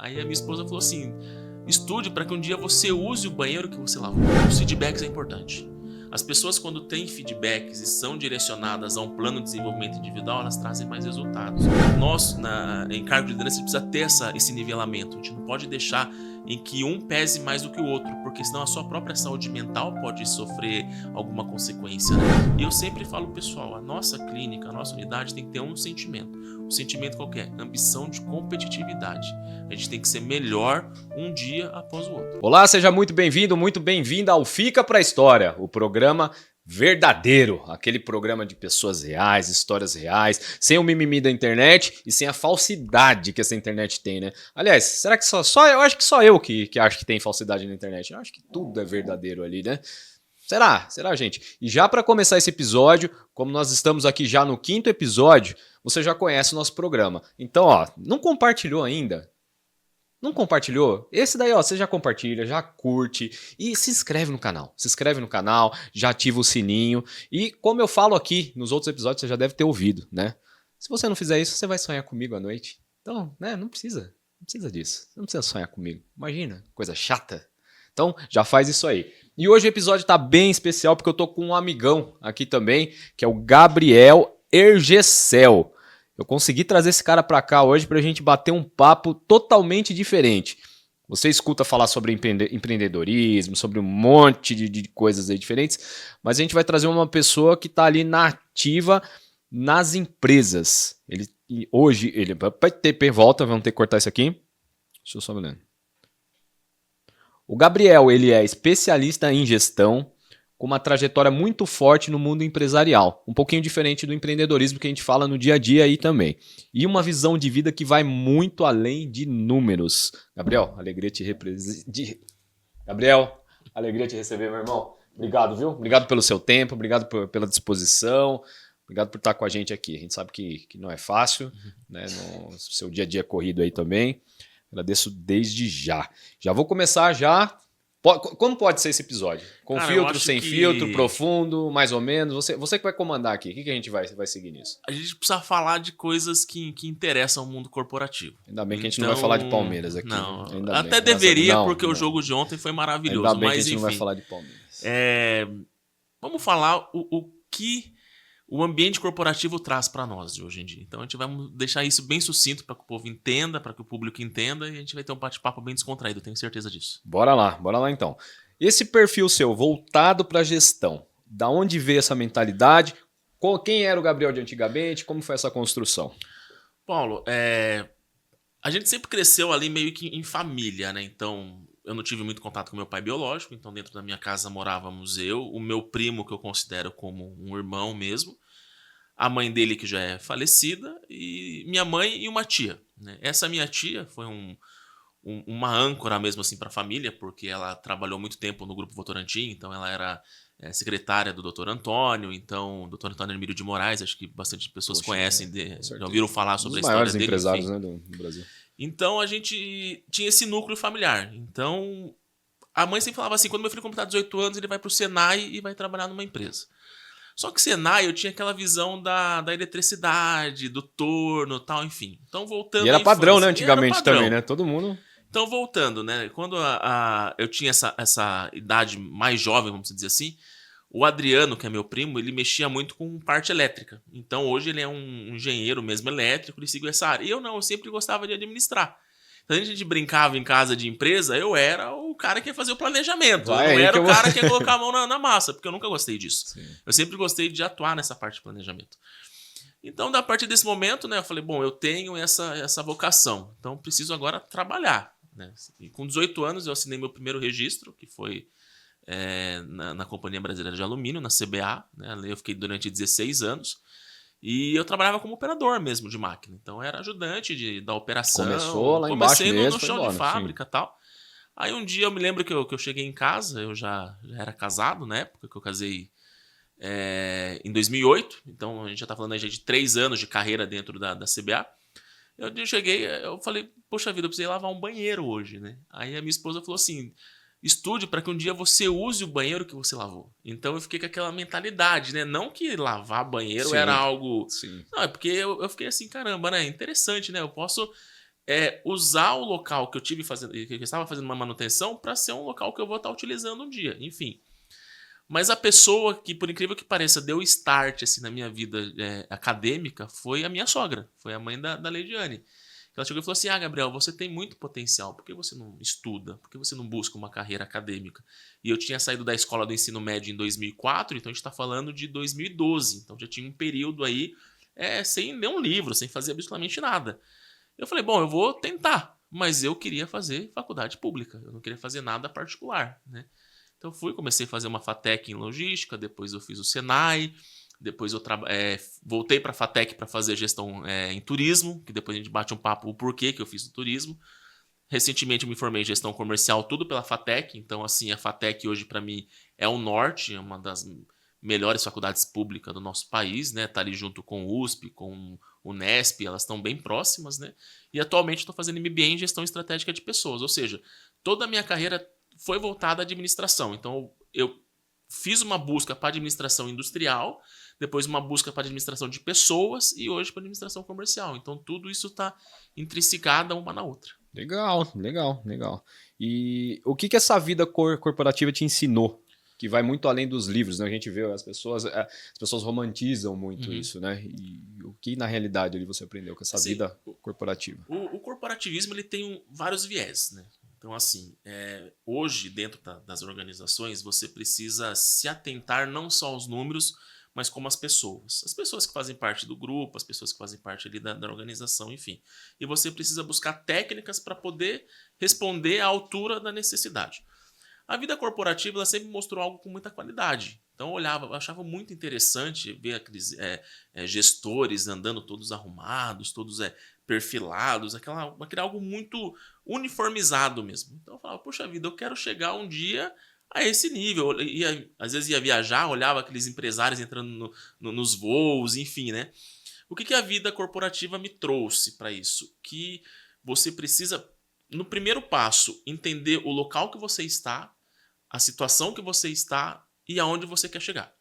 Aí a minha esposa falou assim, estude para que um dia você use o banheiro que você lavou. Os feedbacks é importante. As pessoas, quando têm feedbacks e são direcionadas a um plano de desenvolvimento individual, elas trazem mais resultados. Nós, em cargo de liderança, a gente precisa ter esse nivelamento. A gente não pode deixar em que um pese mais do que o outro, porque senão a sua própria saúde mental pode sofrer alguma consequência, né? E eu sempre falo, pessoal, a nossa clínica, a nossa unidade tem que ter um sentimento. O sentimento qual que é? Ambição de competitividade. A gente tem que ser melhor um dia após o outro. Olá, seja muito bem-vindo, muito bem-vinda ao Fica Pra História, o programa verdadeiro, aquele programa de pessoas reais, histórias reais, sem o mimimi da internet e sem a falsidade que essa internet tem, né? Aliás, será que eu acho que só eu que acho que tem falsidade na internet? Eu acho que tudo é verdadeiro ali, né? Será, gente? E já para começar esse episódio, como nós estamos aqui já no 5º episódio, você já conhece o nosso programa. Então, ó, não compartilhou ainda? Não compartilhou? Esse daí, ó, você já compartilha, já curte e se inscreve no canal. Se inscreve no canal, já ativa o sininho. E como eu falo aqui nos outros episódios, você já deve ter ouvido, né? Se você não fizer isso, você vai sonhar comigo à noite. Então, né, não precisa disso. Você não precisa sonhar comigo. Imagina, coisa chata. Então, já faz isso aí. E hoje o episódio tá bem especial porque eu tô com um amigão aqui também, que é o Gabriel Ergecel. Eu consegui trazer esse cara pra cá hoje pra gente bater um papo totalmente diferente. Você escuta falar sobre empreendedorismo, sobre um monte de coisas aí diferentes, mas a gente vai trazer uma pessoa que tá ali na ativa nas empresas. Hoje, vai ter volta, vamos ter que cortar isso aqui. Deixa eu só ver. O Gabriel, ele é especialista em gestão, com uma trajetória muito forte no mundo empresarial, um pouquinho diferente do empreendedorismo que a gente fala no dia a dia aí também. E uma visão de vida que vai muito além de números. Gabriel, alegria te receber, meu irmão. Obrigado, viu? Obrigado pelo seu tempo, obrigado pela disposição, obrigado por estar com a gente aqui. A gente sabe que não é fácil, né? No seu dia a dia corrido aí também. Agradeço desde já. Já vou começar já. Como pode ser esse episódio? Com filtro, sem filtro, profundo, mais ou menos? Você que vai comandar aqui. O que a gente vai seguir nisso? A gente precisa falar de coisas que interessam ao mundo corporativo. Ainda bem que a gente não vai falar de Palmeiras aqui. Não, Ainda até bem, deveria, porque o jogo de ontem foi maravilhoso. Ainda bem mas, que a gente enfim, não vai falar de Palmeiras. Vamos falar o que o ambiente corporativo traz para nós de hoje em dia. Então a gente vai deixar isso bem sucinto para que o povo entenda, para que o público entenda, e a gente vai ter um bate-papo bem descontraído, tenho certeza disso. Bora lá então. Esse perfil seu voltado para gestão, da onde veio essa mentalidade? Quem era o Gabriel de antigamente? Como foi essa construção? Paulo, a gente sempre cresceu ali meio que em família, né? Então eu não tive muito contato com meu pai biológico, então dentro da minha casa morávamos eu, o meu primo, que eu considero como um irmão mesmo, a mãe dele, que já é falecida, e minha mãe e uma tia, né? Essa minha tia foi uma âncora mesmo assim para a família, porque ela trabalhou muito tempo no Grupo Votorantim, então ela era secretária do Dr. Antônio, então Dr. Antônio Hermílio de Moraes, acho que bastante pessoas conhecem, já ouviram falar sobre a história dele. Um dos maiores empresários, né, do Brasil. Então a gente tinha esse núcleo familiar. Então a mãe sempre falava assim, quando meu filho completar 18 anos, ele vai pro Senai e vai trabalhar numa empresa. Só que Senai, eu tinha aquela visão da eletricidade, do torno e tal, enfim. Então voltando. E era padrão, né, antigamente também, né? Todo mundo... Então, voltando, né? Quando eu tinha essa idade mais jovem, vamos dizer assim, o Adriano, que é meu primo, ele mexia muito com parte elétrica. Então, hoje ele é um engenheiro mesmo elétrico, ele seguiu essa área. Eu sempre gostava de administrar. Então, a gente brincava em casa de empresa, eu era o cara que ia fazer o planejamento. Eu não era o cara que ia colocar a mão na massa, porque eu nunca gostei disso. Sim. Eu sempre gostei de atuar nessa parte de planejamento. Então, a partir desse momento, né, eu falei, bom, eu tenho essa vocação, então preciso agora trabalhar. Né? E com 18 anos eu assinei meu primeiro registro, que foi na Companhia Brasileira de Alumínio, na CBA. Né? Ali eu fiquei durante 16 anos. E eu trabalhava como operador mesmo de máquina. Então eu era ajudante da operação. Começou lá embaixo mesmo, no chão de fábrica e tal. Aí um dia eu me lembro que eu cheguei em casa, eu já era casado na época, que eu casei em 2008. Então a gente já tá falando aí de 3 anos de carreira dentro da CBA. Eu cheguei, eu falei, poxa vida, eu precisei lavar um banheiro hoje, né? Aí a minha esposa falou assim, estude para que um dia você use o banheiro que você lavou. Então eu fiquei com aquela mentalidade, né? Não que lavar banheiro era algo... Sim. Não, é porque eu fiquei assim, caramba, né? Interessante, né? Eu posso usar o local que eu tive fazendo, que eu estava fazendo uma manutenção para ser um local que eu vou estar utilizando um dia, enfim. Mas a pessoa que, por incrível que pareça, deu start assim, na minha vida acadêmica foi a minha sogra, foi a mãe da Leidiane. Ela chegou e falou assim: Gabriel, você tem muito potencial, por que você não estuda? Por que você não busca uma carreira acadêmica? E eu tinha saído da escola do ensino médio em 2004, então a gente está falando de 2012, então já tinha um período aí sem ler um livro, sem fazer absolutamente nada. Eu falei, bom, eu vou tentar, mas eu queria fazer faculdade pública, eu não queria fazer nada particular, né? Então comecei a fazer uma FATEC em logística, depois eu fiz o Senai, depois eu voltei para a FATEC para fazer gestão em turismo, que depois a gente bate um papo o porquê que eu fiz o turismo. Recentemente eu me formei em gestão comercial, tudo pela FATEC, então assim, a FATEC hoje para mim é o norte, é uma das melhores faculdades públicas do nosso país, né? Tá ali junto com o USP, com o Unesp, elas estão bem próximas, né? E atualmente estou fazendo MBA em gestão estratégica de pessoas, ou seja, toda a minha carreira foi voltada à administração. Então eu fiz uma busca para administração industrial, depois uma busca para administração de pessoas e hoje para administração comercial. Então tudo isso está intrinsecado uma na outra. Legal, legal, legal. E o que essa vida corporativa te ensinou? Que vai muito além dos livros, né? A gente vê as pessoas romantizam muito isso, né? E o que na realidade ali você aprendeu com essa vida corporativa? O corporativismo ele tem vários viés, né? Então, assim, hoje, dentro das organizações, você precisa se atentar não só aos números, mas como as pessoas. As pessoas que fazem parte do grupo, as pessoas que fazem parte ali da organização, enfim. E você precisa buscar técnicas para poder responder à altura da necessidade. A vida corporativa ela sempre mostrou algo com muita qualidade. Então eu achava muito interessante ver aqueles gestores andando todos arrumados, todos perfilados, aquele algo muito uniformizado mesmo. Então eu falava, poxa vida, eu quero chegar um dia a esse nível. Às vezes ia viajar, olhava aqueles empresários entrando nos voos, enfim, né? O que a vida corporativa me trouxe para isso? Que você precisa, no primeiro passo, entender o local que você está, a situação que você está e aonde você quer chegar.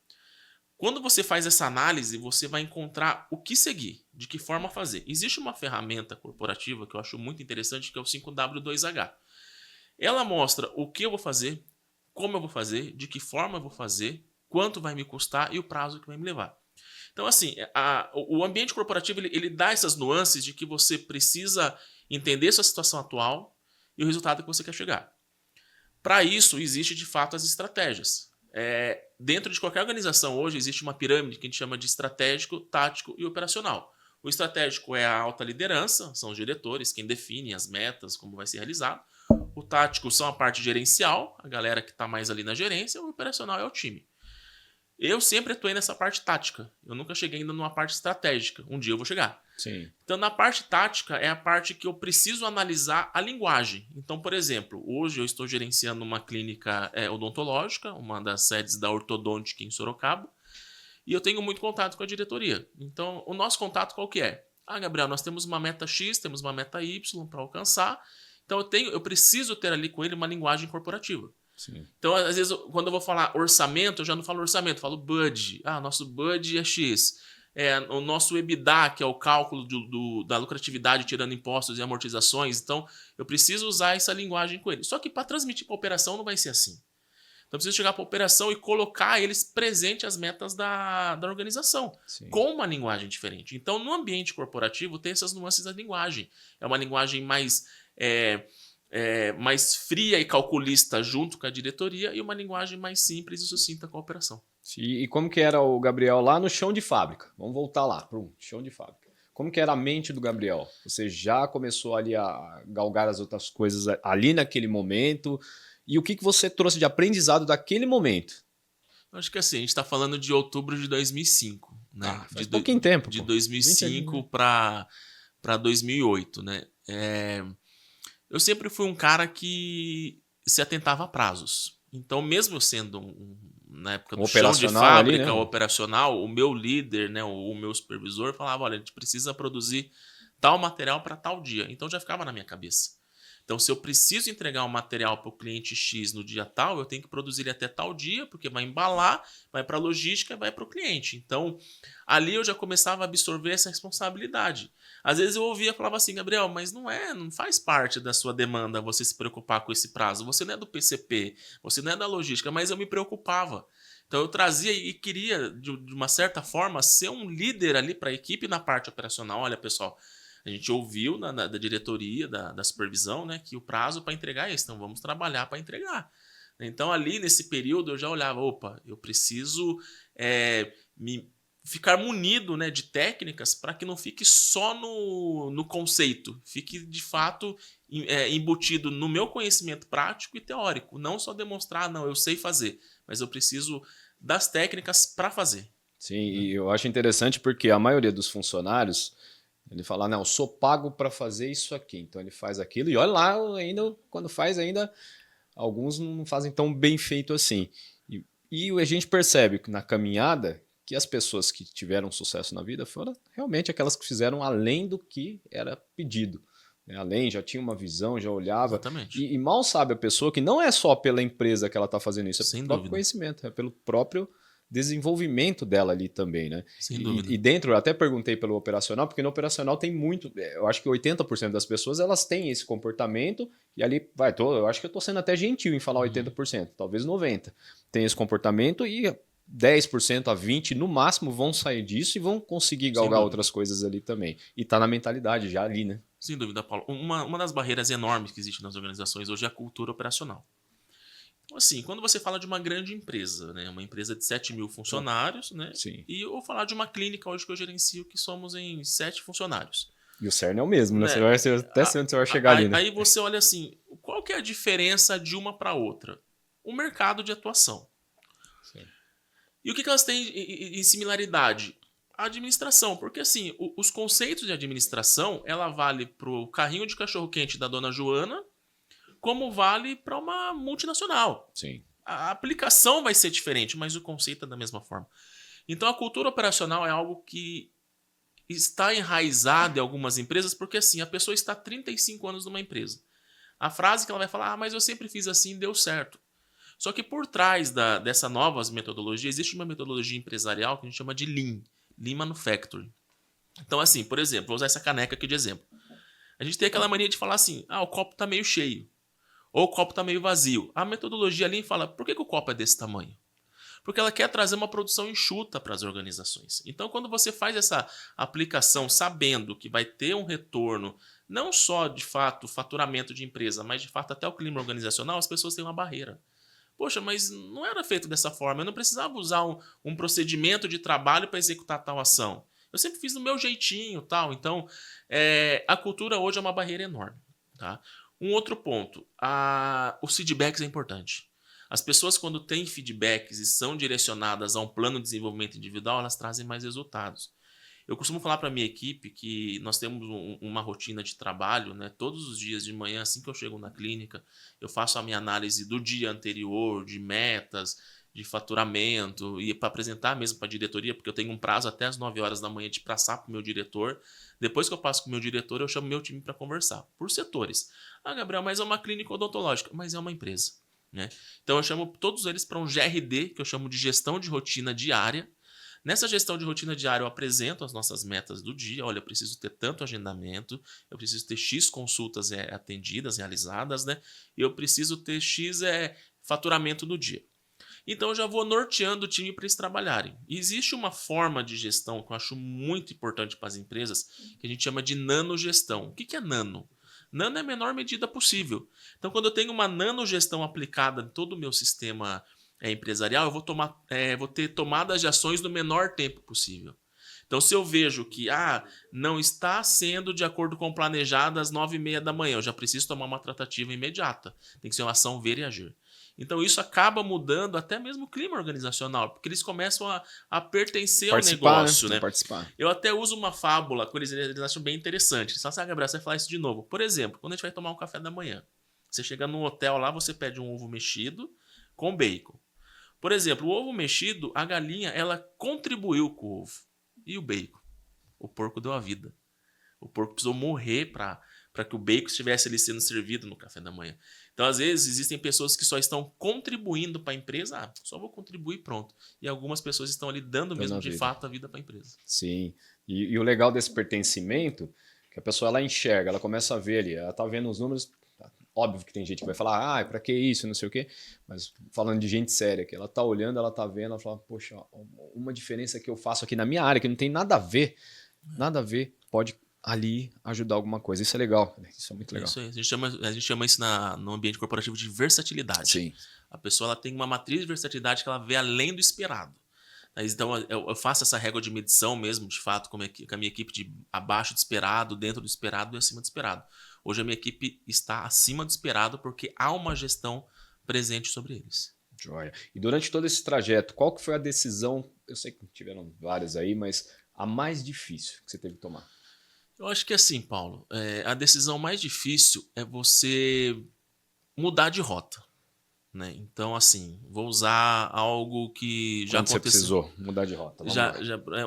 Quando você faz essa análise, você vai encontrar o que seguir, de que forma fazer. Existe uma ferramenta corporativa que eu acho muito interessante, que é o 5W2H. Ela mostra o que eu vou fazer, como eu vou fazer, de que forma eu vou fazer, quanto vai me custar e o prazo que vai me levar. Então, assim, o ambiente corporativo ele dá essas nuances de que você precisa entender sua situação atual e o resultado que você quer chegar. Para isso, existe de fato as estratégias. Dentro de qualquer organização hoje existe uma pirâmide que a gente chama de estratégico, tático e operacional. O estratégico é a alta liderança, são os diretores, quem define as metas, como vai ser realizado. O tático são a parte gerencial, a galera que está mais ali na gerência. O operacional é o time. Eu sempre atuei nessa parte tática. Eu nunca cheguei ainda numa parte estratégica. Um dia eu vou chegar. Sim. Então, na parte tática, é a parte que eu preciso analisar a linguagem. Então, por exemplo, hoje eu estou gerenciando uma clínica odontológica, uma das sedes da Ortodôntica em Sorocaba, e eu tenho muito contato com a diretoria. Então, o nosso contato qual que é? Gabriel, nós temos uma meta X, temos uma meta Y para alcançar. Então, eu preciso ter ali com ele uma linguagem corporativa. Sim. Então, às vezes, quando eu vou falar orçamento, eu já não falo orçamento, eu falo BUD. Nosso BUD é X. O nosso EBITDA, que é o cálculo da lucratividade tirando impostos e amortizações. Então, eu preciso usar essa linguagem com ele. Só que para transmitir para a operação não vai ser assim. Então, eu preciso chegar para a operação e colocar eles presente às metas da organização. Sim. Com uma linguagem diferente. Então, no ambiente corporativo, tem essas nuances da linguagem. É uma linguagem mais fria e calculista junto com a diretoria e uma linguagem mais simples e sucinta com a operação. E como que era o Gabriel lá no chão de fábrica? Vamos voltar lá para o chão de fábrica. Como que era a mente do Gabriel? Você já começou ali a galgar as outras coisas ali naquele momento? E o que você trouxe de aprendizado daquele momento? Eu acho que assim, a gente está falando de outubro de 2005. Né? Faz pouquinho tempo. De 2005 para 2008. Né? Eu sempre fui um cara que se atentava a prazos. Então, mesmo sendo na época do chão de fábrica, ali, né? Operacional, o meu líder, né, o meu supervisor falava, olha, a gente precisa produzir tal material para tal dia. Então, já ficava na minha cabeça. Então, se eu preciso entregar um material para o cliente X no dia tal, eu tenho que produzir ele até tal dia, porque vai embalar, vai para a logística e vai para o cliente. Então, ali eu já começava a absorver essa responsabilidade. Às vezes eu ouvia e falava assim, Gabriel, mas não faz parte da sua demanda você se preocupar com esse prazo. Você não é do PCP, você não é da logística, mas eu me preocupava. Então eu trazia e queria, de uma certa forma, ser um líder ali para a equipe na parte operacional. Olha, pessoal, a gente ouviu da diretoria, da supervisão, né, que o prazo para entregar é esse, então vamos trabalhar para entregar. Então ali nesse período eu já olhava, opa, eu preciso ficar munido, né, de técnicas para que não fique só no conceito, fique de fato embutido no meu conhecimento prático e teórico, não só demonstrar, não, eu sei fazer, mas eu preciso das técnicas para fazer. Sim, e eu acho interessante porque a maioria dos funcionários, ele fala, não, eu sou pago para fazer isso aqui, então ele faz aquilo, e olha lá, ainda quando faz, ainda alguns não fazem tão bem feito assim. E a gente percebe que na caminhada que as pessoas que tiveram sucesso na vida foram realmente aquelas que fizeram além do que era pedido. Além, já tinha uma visão, já olhava. Exatamente. E mal sabe a pessoa que não é só pela empresa que ela está fazendo isso, é Sem pelo próprio dúvida. conhecimento, é pelo próprio desenvolvimento dela ali também, né? Sem dúvida. E dentro, eu até perguntei pelo operacional, porque no operacional tem muito, eu acho que 80% das pessoas elas têm esse comportamento, e ali eu acho que eu estou sendo até gentil em falar 80%, talvez 90%. Tem esse comportamento e 10% a 20% no máximo vão sair disso e vão conseguir galgar outras coisas ali também. E tá na mentalidade já ali, né? Sem dúvida, Paulo. Uma das barreiras enormes que existe nas organizações hoje é a cultura operacional. Então, assim, quando você fala de uma grande empresa, né, uma empresa de 7 mil funcionários, né, Sim. e eu vou falar de uma clínica hoje que eu gerencio que somos em 7 funcionários. E o CERN é o mesmo, né? Você vai até sei onde você vai chegar ali, né? Aí você olha assim, qual que é a diferença de uma para outra? O mercado de atuação. Sim. E o que elas têm em similaridade? A administração, porque assim, os conceitos de administração, ela vale pro carrinho de cachorro-quente da dona Joana, como vale para uma multinacional. Sim. A aplicação vai ser diferente, mas o conceito é da mesma forma. Então a cultura operacional é algo que está enraizado em algumas empresas, porque assim, a pessoa está há 35 anos numa empresa. A frase que ela vai falar, mas eu sempre fiz assim e deu certo. Só que por trás dessa novas metodologia, existe uma metodologia empresarial que a gente chama de Lean Manufacturing. Então assim, por exemplo, vou usar essa caneca aqui de exemplo. A gente tem aquela mania de falar assim, o copo está meio cheio. Ou o copo está meio vazio. A metodologia Lean fala, por que o copo é desse tamanho? Porque ela quer trazer uma produção enxuta para as organizações. Então, quando você faz essa aplicação sabendo que vai ter um retorno, não só de fato faturamento de empresa, mas de fato até o clima organizacional, as pessoas têm uma barreira. Poxa, mas não era feito dessa forma. Eu não precisava usar um procedimento de trabalho para executar tal ação. Eu sempre fiz do meu jeitinho, tal. Então, a cultura hoje é uma barreira enorme. Tá? Um outro ponto, os feedbacks é importante. As pessoas, quando têm feedbacks e são direcionadas a um plano de desenvolvimento individual, elas trazem mais resultados. Eu costumo falar para a minha equipe que nós temos uma rotina de trabalho, né? Todos os dias de manhã, assim que eu chego na clínica, eu faço a minha análise do dia anterior, de metas, de faturamento, e para apresentar mesmo para a diretoria, porque eu tenho um prazo até as 9 horas da manhã de passar para o meu diretor. Depois que eu passo com o meu diretor, eu chamo meu time para conversar, por setores. Gabriel, mas é uma clínica odontológica, mas é uma empresa. Né? Então eu chamo todos eles para um GRD, que eu chamo de gestão de rotina diária. Nessa gestão de rotina diária eu apresento as nossas metas do dia. Olha, eu preciso ter tanto agendamento, eu preciso ter X consultas atendidas, realizadas, né? E eu preciso ter X faturamento do dia. Então eu já vou norteando o time para eles trabalharem. E existe uma forma de gestão que eu acho muito importante para as empresas, que a gente chama de nanogestão. O que é nano? Nano é a menor medida possível. Então, quando eu tenho uma nanogestão aplicada em todo o meu sistema empresarial, eu vou ter tomadas de ações no menor tempo possível. Então, se eu vejo que não está sendo de acordo com o planejado às 9h30 da manhã, eu já preciso tomar uma tratativa imediata. Tem que ser uma ação ver e agir. Então, isso acaba mudando até mesmo o clima organizacional, porque eles começam a pertencer ao negócio. Né? Participar. Eu até uso uma fábula que eles acham bem interessante. Só Gabriel, você vai falar isso de novo. Por exemplo, quando a gente vai tomar um café da manhã, você chega num hotel lá, você pede um ovo mexido com bacon. Por exemplo, o ovo mexido, a galinha, ela contribuiu com o ovo. E o bacon? O porco deu a vida. O porco precisou morrer para para que o bacon estivesse ali sendo servido no café da manhã. Então, às vezes, existem pessoas que só estão contribuindo para a empresa, só vou contribuir e pronto. E algumas pessoas estão ali dando mesmo, de fato, a vida para a empresa. Sim, e o legal desse pertencimento, que a pessoa ela enxerga, ela começa a ver ali, ela tá vendo os números, óbvio que tem gente que vai falar, para que isso, não sei o quê, mas falando de gente séria, que ela tá olhando, ela tá vendo, ela fala, poxa, uma diferença que eu faço aqui na minha área, que não tem nada a ver, pode ali ajudar alguma coisa. Isso é legal, isso é muito legal. Isso aí. A gente chama isso no ambiente corporativo de versatilidade. Sim. A pessoa ela tem uma matriz de versatilidade que ela vê além do esperado. Então, eu faço essa régua de medição mesmo, de fato, com a minha equipe de abaixo do esperado, dentro do esperado e acima do esperado. Hoje a minha equipe está acima do esperado porque há uma gestão presente sobre eles. Joia. E durante todo esse trajeto, qual que foi a decisão, eu sei que tiveram várias aí, mas a mais difícil que você teve que tomar? Eu acho que assim, Paulo, a decisão mais difícil é você mudar de rota. Né? Então, assim, vou usar algo que já aconteceu. Você precisou mudar de rota?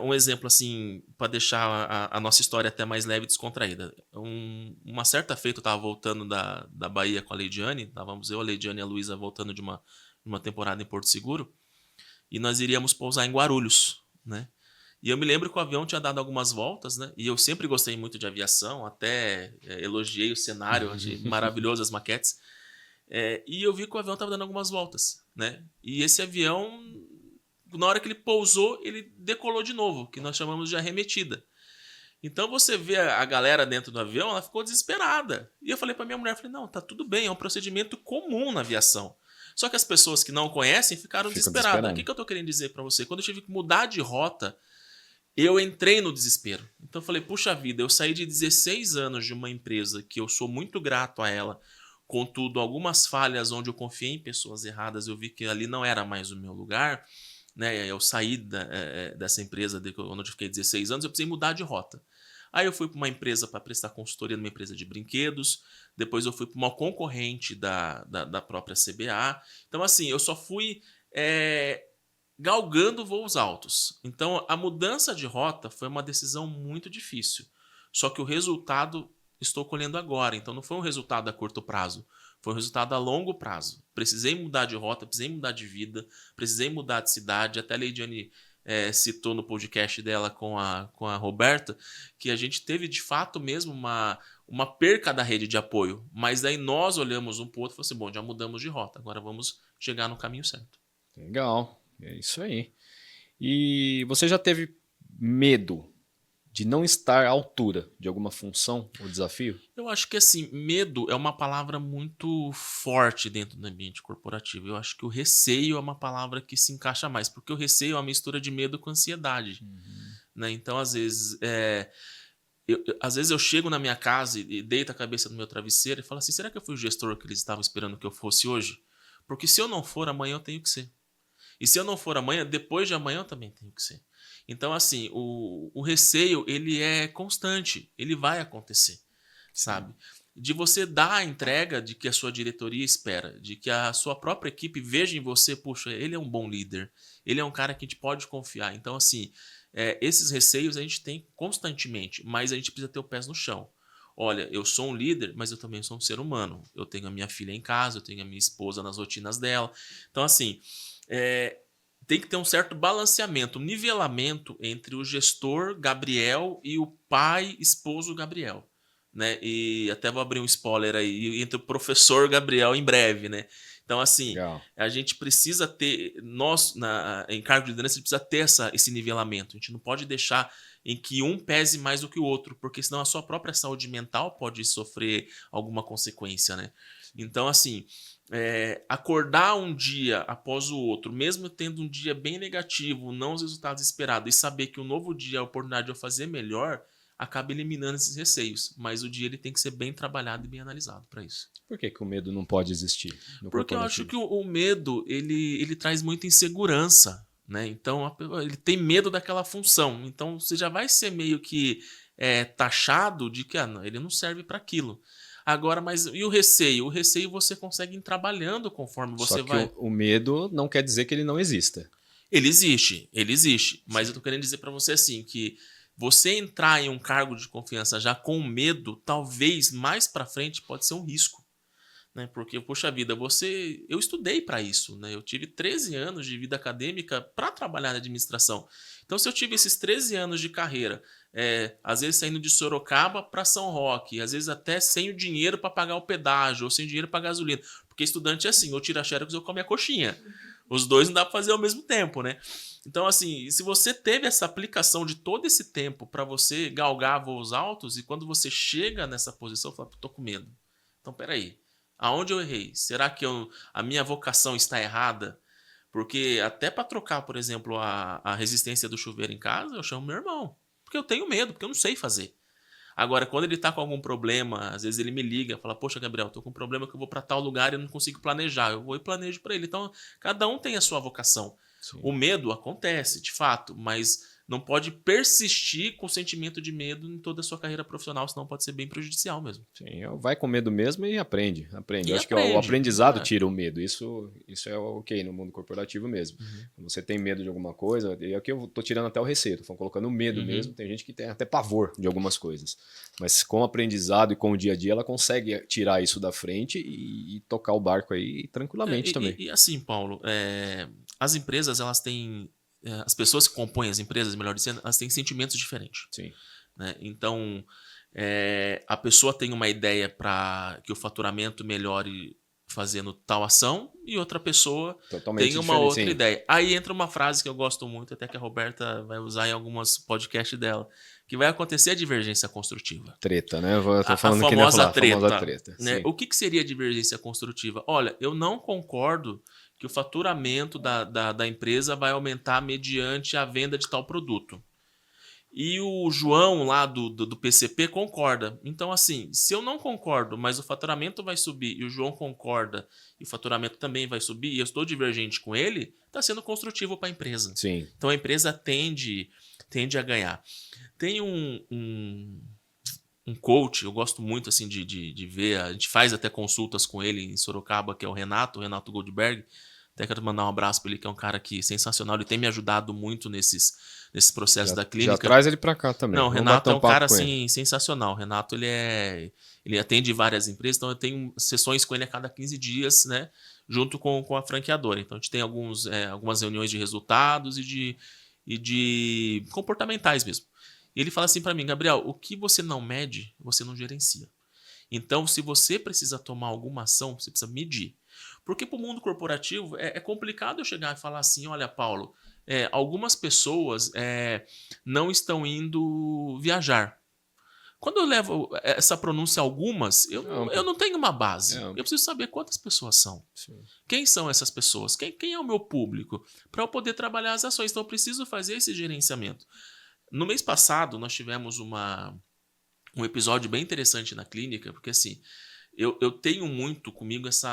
Um exemplo, assim, para deixar a nossa história até mais leve e descontraída. Uma certa feita, eu estava voltando da Bahia com a Leidiane, estávamos eu, a Leidiane e a Luísa voltando de uma temporada em Porto Seguro, e nós iríamos pousar em Guarulhos, né? E eu me lembro que o avião tinha dado algumas voltas, né? E eu sempre gostei muito de aviação, até elogiei o cenário, achei maravilhoso as maquetes. E eu vi que o avião estava dando algumas voltas, né? E esse avião, na hora que ele pousou, ele decolou de novo, que nós chamamos de arremetida. Então você vê a galera dentro do avião, ela ficou desesperada. E eu falei para minha mulher, falei, não, tá tudo bem, é um procedimento comum na aviação. Só que as pessoas que não conhecem ficaram desesperadas. O que eu tô querendo dizer para você? Quando eu tive que mudar de rota, eu entrei no desespero. Então eu falei, puxa vida, eu saí de 16 anos de uma empresa que eu sou muito grato a ela. Contudo, algumas falhas onde eu confiei em pessoas erradas, eu vi que ali não era mais o meu lugar. Né? Eu saí dessa empresa, quando eu fiquei 16 anos, eu precisei mudar de rota. Aí eu fui para uma empresa para prestar consultoria numa empresa de brinquedos. Depois eu fui para uma concorrente da própria CBA. Então, assim, eu só fui galgando voos altos. Então, a mudança de rota foi uma decisão muito difícil. Só que o resultado estou colhendo agora. Então, não foi um resultado a curto prazo. Foi um resultado a longo prazo. Precisei mudar de rota, precisei mudar de vida, precisei mudar de cidade. Até a Leidiane citou no podcast dela com a Roberta que a gente teve, de fato, mesmo uma perca da rede de apoio. Mas daí nós olhamos um para o outro e falamos assim, bom, já mudamos de rota. Agora vamos chegar no caminho certo. Legal. É isso aí. E você já teve medo de não estar à altura de alguma função ou desafio? Eu acho que assim, medo é uma palavra muito forte dentro do ambiente corporativo. Eu acho que o receio é uma palavra que se encaixa mais, porque o receio é uma mistura de medo com ansiedade. Né? Então, às vezes, eu chego na minha casa e deito a cabeça no meu travesseiro e falo assim, será que eu fui o gestor que eles estavam esperando que eu fosse hoje? Porque se eu não for, amanhã eu tenho que ser. E se eu não for amanhã, depois de amanhã eu também tenho que ser. Então, assim, o receio, ele é constante, ele vai acontecer, sabe? De você dar a entrega de que a sua diretoria espera, de que a sua própria equipe veja em você, puxa, ele é um bom líder, ele é um cara que a gente pode confiar. Então, assim, esses receios a gente tem constantemente, mas a gente precisa ter o pé no chão. Olha, eu sou um líder, mas eu também sou um ser humano. Eu tenho a minha filha em casa, eu tenho a minha esposa nas rotinas dela. Então, assim, tem que ter um certo balanceamento, um nivelamento entre o gestor Gabriel e o pai, esposo Gabriel. Né? E até vou abrir um spoiler aí, entre o professor Gabriel em breve. Né? Então, assim, Legal. a gente precisa ter, nós, em cargo de liderança, a gente precisa ter esse nivelamento. A gente não pode deixar em que um pese mais do que o outro, porque senão a sua própria saúde mental pode sofrer alguma consequência. Né? Então, assim, acordar um dia após o outro, mesmo tendo um dia bem negativo, não os resultados esperados, e saber que um novo dia é a oportunidade de eu fazer melhor, acaba eliminando esses receios. Mas o dia ele tem que ser bem trabalhado e bem analisado para isso. Por que o medo não pode existir? Porque eu acho que o medo ele traz muita insegurança. Né? Então, ele tem medo daquela função. Então, você já vai ser meio que taxado de que não, ele não serve para aquilo. Agora, mas e o receio? O receio você consegue ir trabalhando conforme você vai. Só que o medo não quer dizer que ele não exista. Ele existe. Mas eu tô querendo dizer para você assim que você entrar em um cargo de confiança já com medo, talvez mais para frente pode ser um risco. Né? Porque, poxa vida, eu estudei para isso, né? Eu tive 13 anos de vida acadêmica para trabalhar na administração. Então, se eu tive esses 13 anos de carreira, às vezes saindo de Sorocaba para São Roque, às vezes até sem o dinheiro para pagar o pedágio, ou sem dinheiro para gasolina, porque estudante é assim, ou tira xerox ou come a coxinha. Os dois não dá para fazer ao mesmo tempo, né? Então, assim, se você teve essa aplicação de todo esse tempo para você galgar voos altos, e quando você chega nessa posição, fala, tô com medo. Então, peraí. Aonde eu errei? Será que a minha vocação está errada? Porque até para trocar, por exemplo, a resistência do chuveiro em casa, eu chamo meu irmão. Porque eu tenho medo, porque eu não sei fazer. Agora, quando ele está com algum problema, às vezes ele me liga, fala, poxa, Gabriel, tô com um problema que eu vou para tal lugar e eu não consigo planejar. Eu vou e planejo para ele. Então, cada um tem a sua vocação. Sim. O medo acontece, de fato, mas não pode persistir com o sentimento de medo em toda a sua carreira profissional, senão pode ser bem prejudicial mesmo. Sim, vai com medo mesmo e aprende. E Eu acho que o aprendizado né? tira o medo. Isso é ok no mundo corporativo mesmo. Quando você tem medo de alguma coisa, e aqui eu tô tirando até o receio, tô colocando medo mesmo. Tem gente que tem até pavor de algumas coisas. Mas com o aprendizado e com o dia a dia, ela consegue tirar isso da frente e tocar o barco aí tranquilamente também. E assim, Paulo, as empresas, elas têm... as pessoas que compõem as empresas, melhor dizendo, elas têm sentimentos diferentes. Sim. Né? Então, a pessoa tem uma ideia para que o faturamento melhore fazendo tal ação e outra pessoa Totalmente tem uma outra sim. ideia. Aí entra uma frase que eu gosto muito, até que a Roberta vai usar em alguns podcasts dela, que vai acontecer a divergência construtiva. Treta, né? Eu tô falando a famosa que falar, treta. famosa treta. Né? O que seria divergência construtiva? Olha, eu não concordo que o faturamento da empresa vai aumentar mediante a venda de tal produto. E o João lá do PCP concorda. Então, assim, se eu não concordo, mas o faturamento vai subir e o João concorda e o faturamento também vai subir e eu estou divergente com ele, está sendo construtivo para a empresa. Sim. Então, a empresa tende a ganhar. Tem um coach, eu gosto muito assim de ver, a gente faz até consultas com ele em Sorocaba, que é o Renato Goldberg. Até quero mandar um abraço para ele, que é um cara que sensacional, ele tem me ajudado muito nesses processos da clínica. Já traz ele para cá também. Não, o Renato é um cara assim, sensacional. O Renato ele atende várias empresas, então eu tenho sessões com ele a cada 15 dias, né, junto com a franqueadora. Então a gente tem algumas reuniões de resultados e de comportamentais mesmo. E ele fala assim para mim, Gabriel, o que você não mede, você não gerencia. Então, se você precisa tomar alguma ação, você precisa medir. Porque para o mundo corporativo é complicado eu chegar e falar assim, olha, Paulo, algumas pessoas não estão indo viajar. Quando eu levo essa pronúncia algumas, eu não tenho uma base. Eu preciso saber quantas pessoas são. Sim. Quem são essas pessoas? Quem é o meu público? Para eu poder trabalhar as ações. Então, eu preciso fazer esse gerenciamento. No mês passado, nós tivemos um episódio bem interessante na clínica, porque assim, eu tenho muito comigo esse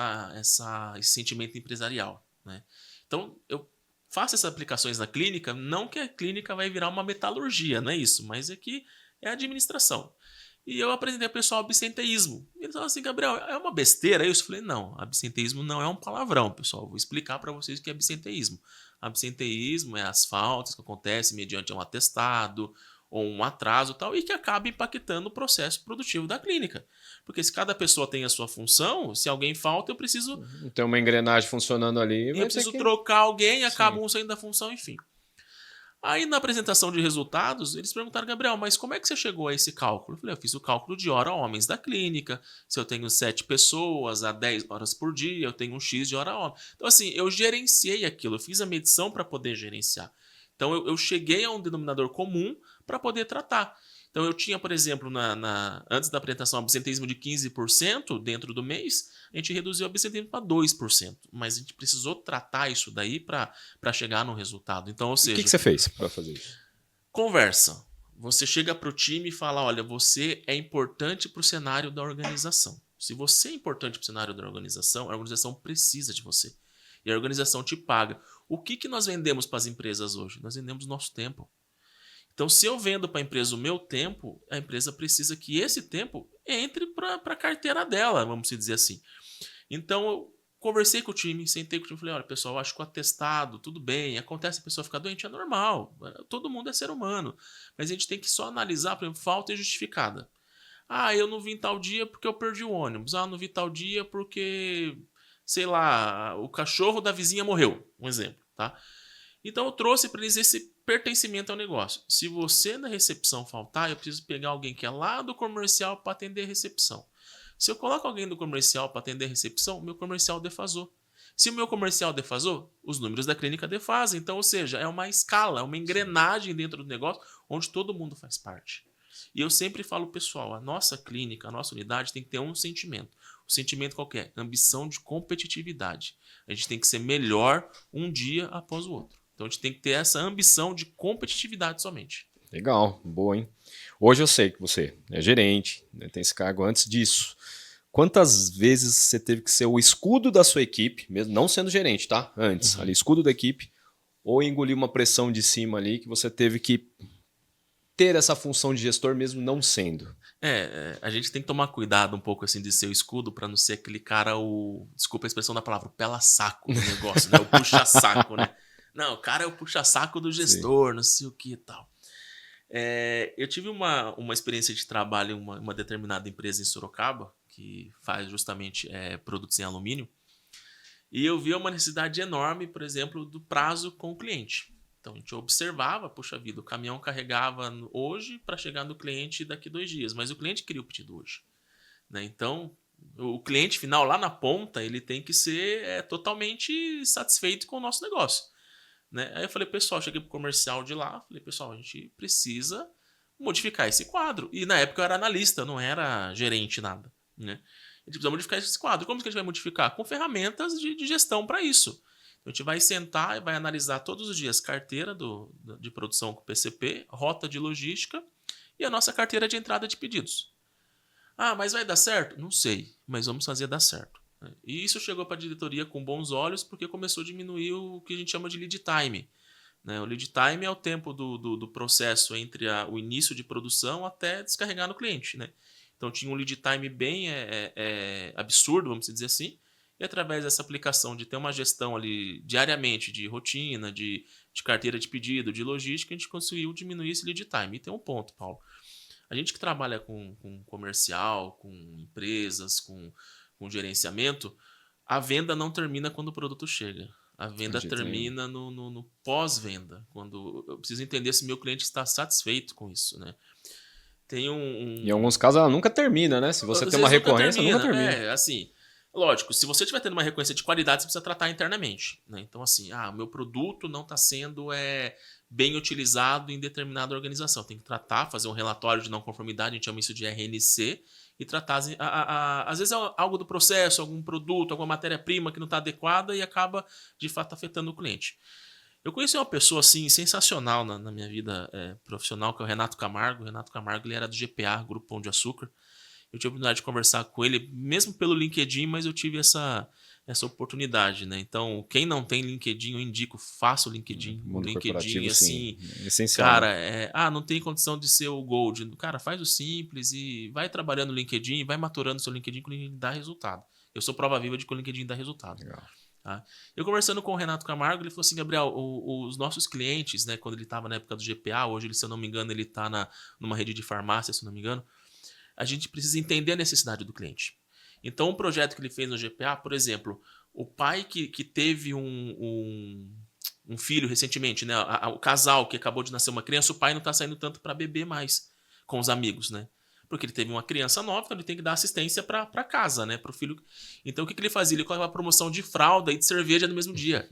sentimento empresarial. Né? Então, eu faço essas aplicações na clínica, não que a clínica vai virar uma metalurgia, não é isso, mas é que é administração. E eu apresentei ao pessoal absenteísmo. E eles falaram assim, Gabriel, é uma besteira isso? Eu falei, não, absenteísmo não é um palavrão, pessoal. Vou explicar para vocês o que é absenteísmo. Absenteísmo é as faltas que acontecem mediante um atestado ou um atraso e tal, e que acaba impactando o processo produtivo da clínica. Porque se cada pessoa tem a sua função, se alguém falta, eu preciso... Tem uma engrenagem funcionando ali. Eu preciso trocar alguém, acaba um saindo da função, enfim. Aí na apresentação de resultados, eles perguntaram, Gabriel, mas como é que você chegou a esse cálculo? Eu falei, eu fiz o cálculo de hora homens da clínica, se eu tenho 7 pessoas a 10 horas por dia, eu tenho um X de hora homem. Então assim, eu gerenciei aquilo, eu fiz a medição para poder gerenciar. Então eu cheguei a um denominador comum para poder tratar. Então eu tinha, por exemplo, antes da apresentação, absenteísmo de 15% dentro do mês, a gente reduziu o absenteísmo para 2%. Mas a gente precisou tratar isso daí para chegar no resultado. Então, ou seja... O que você fez para fazer isso? Conversa. Você chega para o time e fala, olha, você é importante para o cenário da organização. Se você é importante para o cenário da organização, a organização precisa de você. E a organização te paga. O que nós vendemos para as empresas hoje? Nós vendemos nosso tempo. Então, se eu vendo para a empresa o meu tempo, a empresa precisa que esse tempo entre para a carteira dela, vamos dizer assim. Então, conversei com o time, sentei com o time e falei, olha, pessoal, acho que o atestado, tudo bem, acontece a pessoa ficar doente, é normal, todo mundo é ser humano, mas a gente tem que só analisar, por exemplo, falta injustificada. Ah, eu não vim tal dia porque eu perdi o ônibus. Ah, não vim tal dia porque, sei lá, o cachorro da vizinha morreu, um exemplo, tá? Então eu trouxe para eles esse pertencimento ao negócio. Se você na recepção faltar, eu preciso pegar alguém que é lá do comercial para atender a recepção. Se eu coloco alguém do comercial para atender a recepção, meu comercial defasou. Se o meu comercial defasou, os números da clínica defasem. Então, ou seja, é uma escala, é uma engrenagem dentro do negócio onde todo mundo faz parte. E eu sempre falo, pessoal, a nossa clínica, a nossa unidade tem que ter um sentimento. O sentimento qual que é? Ambição de competitividade. A gente tem que ser melhor um dia após o outro. Então a gente tem que ter essa ambição de competitividade somente. Legal, boa, hein? Hoje eu sei que você é gerente, né, tem esse cargo. Antes disso, quantas vezes você teve que ser o escudo da sua equipe, mesmo não sendo gerente, tá? Antes, ali, escudo da equipe, ou engolir uma pressão de cima ali que você teve que ter essa função de gestor mesmo não sendo? A gente tem que tomar cuidado um pouco assim de ser o escudo para não ser aquele cara, desculpa a expressão da palavra, o pela-saco do negócio, né? O puxa-saco, né? Não, o cara é o puxa-saco do gestor, não sei o que e tal. Eu tive uma experiência de trabalho em uma determinada empresa em Sorocaba, que faz justamente produtos em alumínio, e eu via uma necessidade enorme, por exemplo, do prazo com o cliente. Então a gente observava, puxa vida, o caminhão carregava hoje para chegar no cliente daqui 2 dias, mas o cliente queria o pedido hoje, né? Então o cliente final lá na ponta ele tem que ser totalmente satisfeito com o nosso negócio, né? Aí eu falei, pessoal, cheguei pro comercial de lá, falei, pessoal, a gente precisa modificar esse quadro. E na época eu era analista, eu não era gerente nada, né? A gente precisa modificar esse quadro. Como que a gente vai modificar? Com ferramentas de gestão para isso. A gente vai sentar e vai analisar todos os dias carteira de produção com PCP, rota de logística e a nossa carteira de entrada de pedidos. Ah, mas vai dar certo? Não sei, mas vamos fazer dar certo. E isso chegou para a diretoria com bons olhos porque começou a diminuir o que a gente chama de lead time, né? O lead time é o tempo do processo entre o início de produção até descarregar no cliente, né? Então tinha um lead time bem absurdo, vamos dizer assim, e através dessa aplicação de ter uma gestão ali diariamente de rotina, de carteira de pedido, de logística, a gente conseguiu diminuir esse lead time. E tem um ponto, Paulo. A gente que trabalha com comercial, com empresas, com gerenciamento, a venda não termina quando o produto chega. A venda termina no pós-venda, quando eu preciso entender se meu cliente está satisfeito com isso, né? Tem Em alguns casos ela nunca termina, né? Se você tem uma recorrência, nunca termina. Assim, lógico, se você estiver tendo uma recorrência de qualidade, você precisa tratar internamente, né? Então, assim, o meu produto não está sendo bem utilizado em determinada organização. Tem que tratar, fazer um relatório de não conformidade, a gente chama isso de RNC, e tratar, às vezes, algo do processo, algum produto, alguma matéria-prima que não está adequada e acaba, de fato, afetando o cliente. Eu conheci uma pessoa assim sensacional na minha vida profissional, que é o Renato Camargo. O Renato Camargo ele era do GPA, Grupo Pão de Açúcar. Eu tive a oportunidade de conversar com ele, mesmo pelo LinkedIn, mas eu tive essa oportunidade, né? Então, quem não tem LinkedIn, eu indico, faça o LinkedIn. O LinkedIn, assim, sim, essencial, cara, né? não tem condição de ser o Gold. Cara, faz o simples e vai trabalhando no LinkedIn, vai maturando seu LinkedIn, que o LinkedIn dá resultado. Eu sou prova viva de que o LinkedIn dá resultado. Legal. Tá? Eu conversando com o Renato Camargo, ele falou assim, Gabriel, os nossos clientes, né, quando ele estava na época do GPA, hoje, se eu não me engano, ele está numa rede de farmácia, se eu não me engano, a gente precisa entender a necessidade do cliente. Então, um projeto que ele fez no GPA, por exemplo, o pai que teve um filho recentemente, né, o casal que acabou de nascer uma criança, o pai não está saindo tanto para beber mais com os amigos, né? Porque ele teve uma criança nova, então ele tem que dar assistência para casa, né? Para o filho. Então o que ele fazia? Ele colocava promoção de fralda e de cerveja no mesmo dia.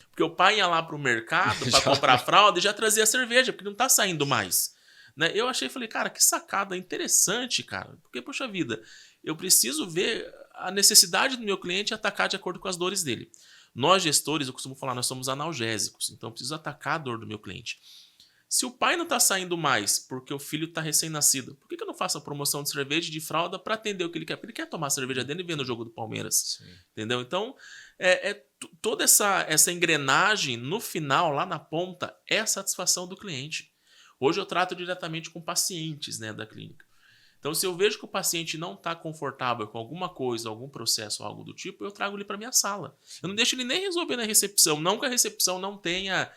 Porque o pai ia lá para o mercado para comprar fralda e já trazia cerveja, porque não está saindo mais. Né? Eu falei, cara, que sacada interessante, cara. Porque, poxa vida, eu preciso ver a necessidade do meu cliente e atacar de acordo com as dores dele. Nós, gestores, eu costumo falar, nós somos analgésicos, então eu preciso atacar a dor do meu cliente. Se o pai não está saindo mais porque o filho está recém-nascido, por que eu não faço a promoção de cerveja e de fralda para atender o que ele quer? Porque ele quer tomar a cerveja dele e ver no jogo do Palmeiras. Sim. Entendeu? Então, toda essa engrenagem, no final, lá na ponta, é a satisfação do cliente. Hoje eu trato diretamente com pacientes, né, da clínica. Então, se eu vejo que o paciente não está confortável com alguma coisa, algum processo, algo do tipo, eu trago ele para minha sala. Eu não deixo ele nem resolver na recepção. Não que a recepção não tenha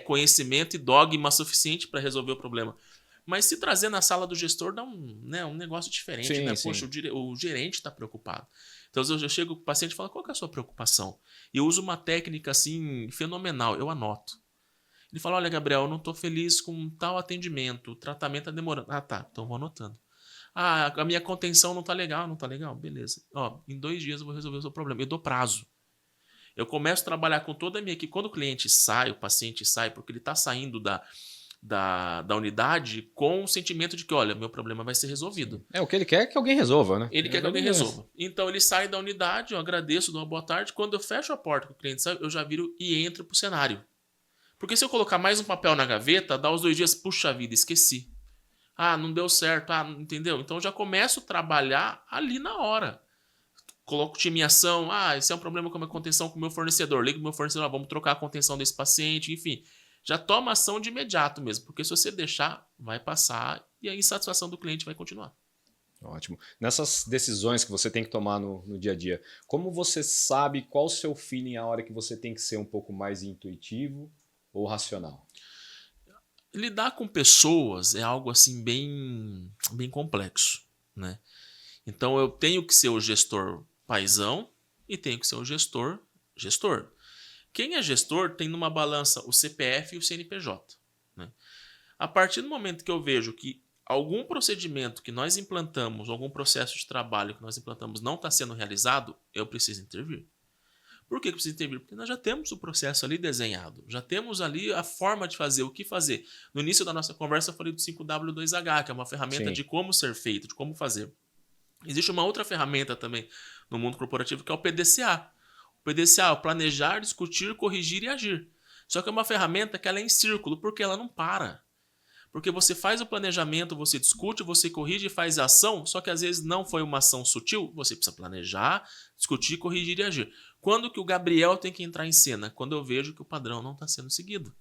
conhecimento e dogma suficiente para resolver o problema. Mas se trazer na sala do gestor dá um negócio diferente, Sim, né? sim. Poxa, o gerente está preocupado. Então, eu chego com o paciente e falo, qual que é a sua preocupação? E eu uso uma técnica, assim, fenomenal. Eu anoto. Ele fala, olha, Gabriel, eu não estou feliz com tal atendimento. O tratamento está demorando. Ah, tá. Então, vou anotando. Ah, a minha contenção não está legal. Não está legal? Beleza. Ó, em 2 dias eu vou resolver o seu problema. Eu dou prazo. Eu começo a trabalhar com toda a minha equipe. Quando o cliente sai, o paciente sai, porque ele está saindo da unidade com o sentimento de que, olha, meu problema vai ser resolvido. O que ele quer é que alguém resolva, né? Ele quer que alguém resolva. Então ele sai da unidade, eu agradeço, dou uma boa tarde. Quando eu fecho a porta que o cliente sai, eu já viro e entro pro cenário. Porque se eu colocar mais um papel na gaveta, dá os 2 dias, puxa vida, esqueci. Ah, não deu certo, entendeu? Então eu já começo a trabalhar ali na hora. Coloco o time em ação, esse é um problema com a minha contenção com o meu fornecedor. Ligo pro meu fornecedor, vamos trocar a contenção desse paciente, enfim. Já toma ação de imediato mesmo, porque se você deixar, vai passar e a insatisfação do cliente vai continuar. Ótimo. Nessas decisões que você tem que tomar no dia a dia, como você sabe qual o seu feeling a hora que você tem que ser um pouco mais intuitivo ou racional? Lidar com pessoas é algo assim bem, bem complexo, né? Então eu tenho que ser o gestor paizão e tenho que ser o gestor. Quem é gestor tem numa balança o CPF e o CNPJ, né? A partir do momento que eu vejo que algum procedimento que nós implantamos, algum processo de trabalho que nós implantamos não está sendo realizado, eu preciso intervir. Por que preciso intervir? Porque nós já temos o processo ali desenhado, já temos ali a forma de fazer, o que fazer. No início da nossa conversa eu falei do 5W2H, que é uma ferramenta de como ser feito, de como fazer. Existe uma outra ferramenta também no mundo corporativo que é o PDCA. O PDCA é o planejar, discutir, corrigir e agir. Só que é uma ferramenta que ela é em círculo, porque ela não para. Porque você faz o planejamento, você discute, você corrige e faz a ação, só que às vezes não foi uma ação sutil, você precisa planejar, discutir, corrigir e agir. Quando que o Gabriel tem que entrar em cena? Quando eu vejo que o padrão não está sendo seguido.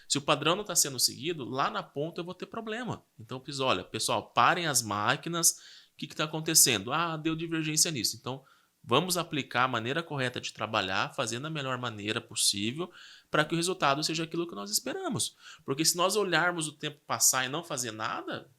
Se o padrão não está sendo seguido, lá na ponta eu vou ter problema. Então eu preciso, olha, pessoal, parem as máquinas, o que está acontecendo? Deu divergência nisso. Então vamos aplicar a maneira correta de trabalhar, fazendo da melhor maneira possível, para que o resultado seja aquilo que nós esperamos. Porque se nós olharmos o tempo passar e não fazer nada,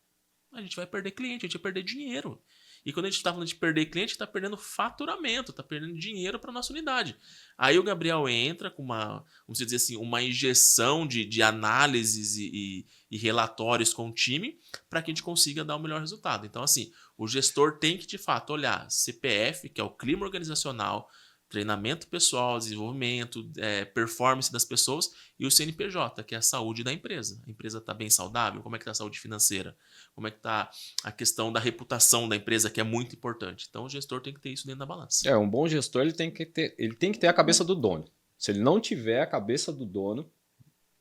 a gente vai perder cliente, a gente vai perder dinheiro. E quando a gente está falando de perder cliente, está perdendo faturamento, está perdendo dinheiro para a nossa unidade. Aí o Gabriel entra com vamos dizer assim, uma injeção de análises e relatórios com o time para que a gente consiga dar o melhor resultado. Então, assim, o gestor tem que, de fato, olhar CPF, que é o clima organizacional, treinamento pessoal, desenvolvimento, performance das pessoas, e o CNPJ, que é a saúde da empresa. A empresa está bem saudável? Como é que está a saúde financeira? Como é que está a questão da reputação da empresa, que é muito importante? Então o gestor tem que ter isso dentro da balança. Um bom gestor ele tem que ter a cabeça do dono. Se ele não tiver a cabeça do dono,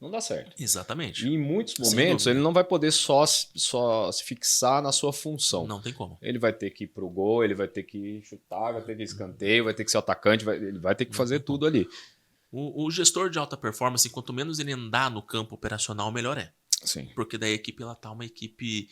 não dá certo. Exatamente. E em muitos momentos ele não vai poder só se fixar na sua função. Não tem como. Ele vai ter que ir pro gol, ele vai ter que chutar, vai ter que ir escanteio, vai ter que ser atacante, ele vai ter que fazer tudo ali. O gestor de alta performance, quanto menos ele andar no campo operacional, melhor é. Sim. Porque daí a equipe ela tá uma equipe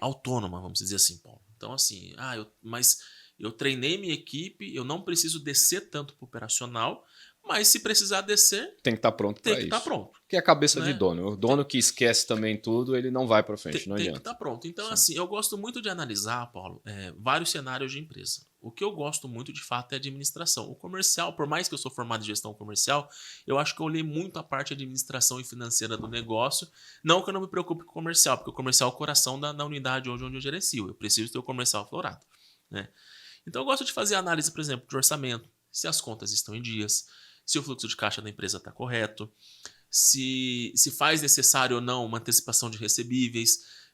autônoma, vamos dizer assim, Paulo. Então, assim, mas eu treinei minha equipe, eu não preciso descer tanto pro operacional, mas se precisar descer, tem que estar pronto para isso. Tem que estar pronto. Que é a cabeça de dono. O dono que esquece também tudo, ele não vai para frente, não adianta. Tem que estar pronto. Então, assim, eu gosto muito de analisar, Paulo, vários cenários de empresa. O que eu gosto muito, de fato, é a administração. O comercial, por mais que eu sou formado em gestão comercial, eu acho que eu olhei muito a parte de administração e financeira do negócio. Não que eu não me preocupe com o comercial, porque o comercial é o coração da unidade onde eu gerencio. Eu preciso ter o comercial aflorado, né? Então, eu gosto de fazer análise, por exemplo, de orçamento, se as contas estão em dias, se o fluxo de caixa da empresa está correto, se faz necessário ou não uma antecipação de recebíveis.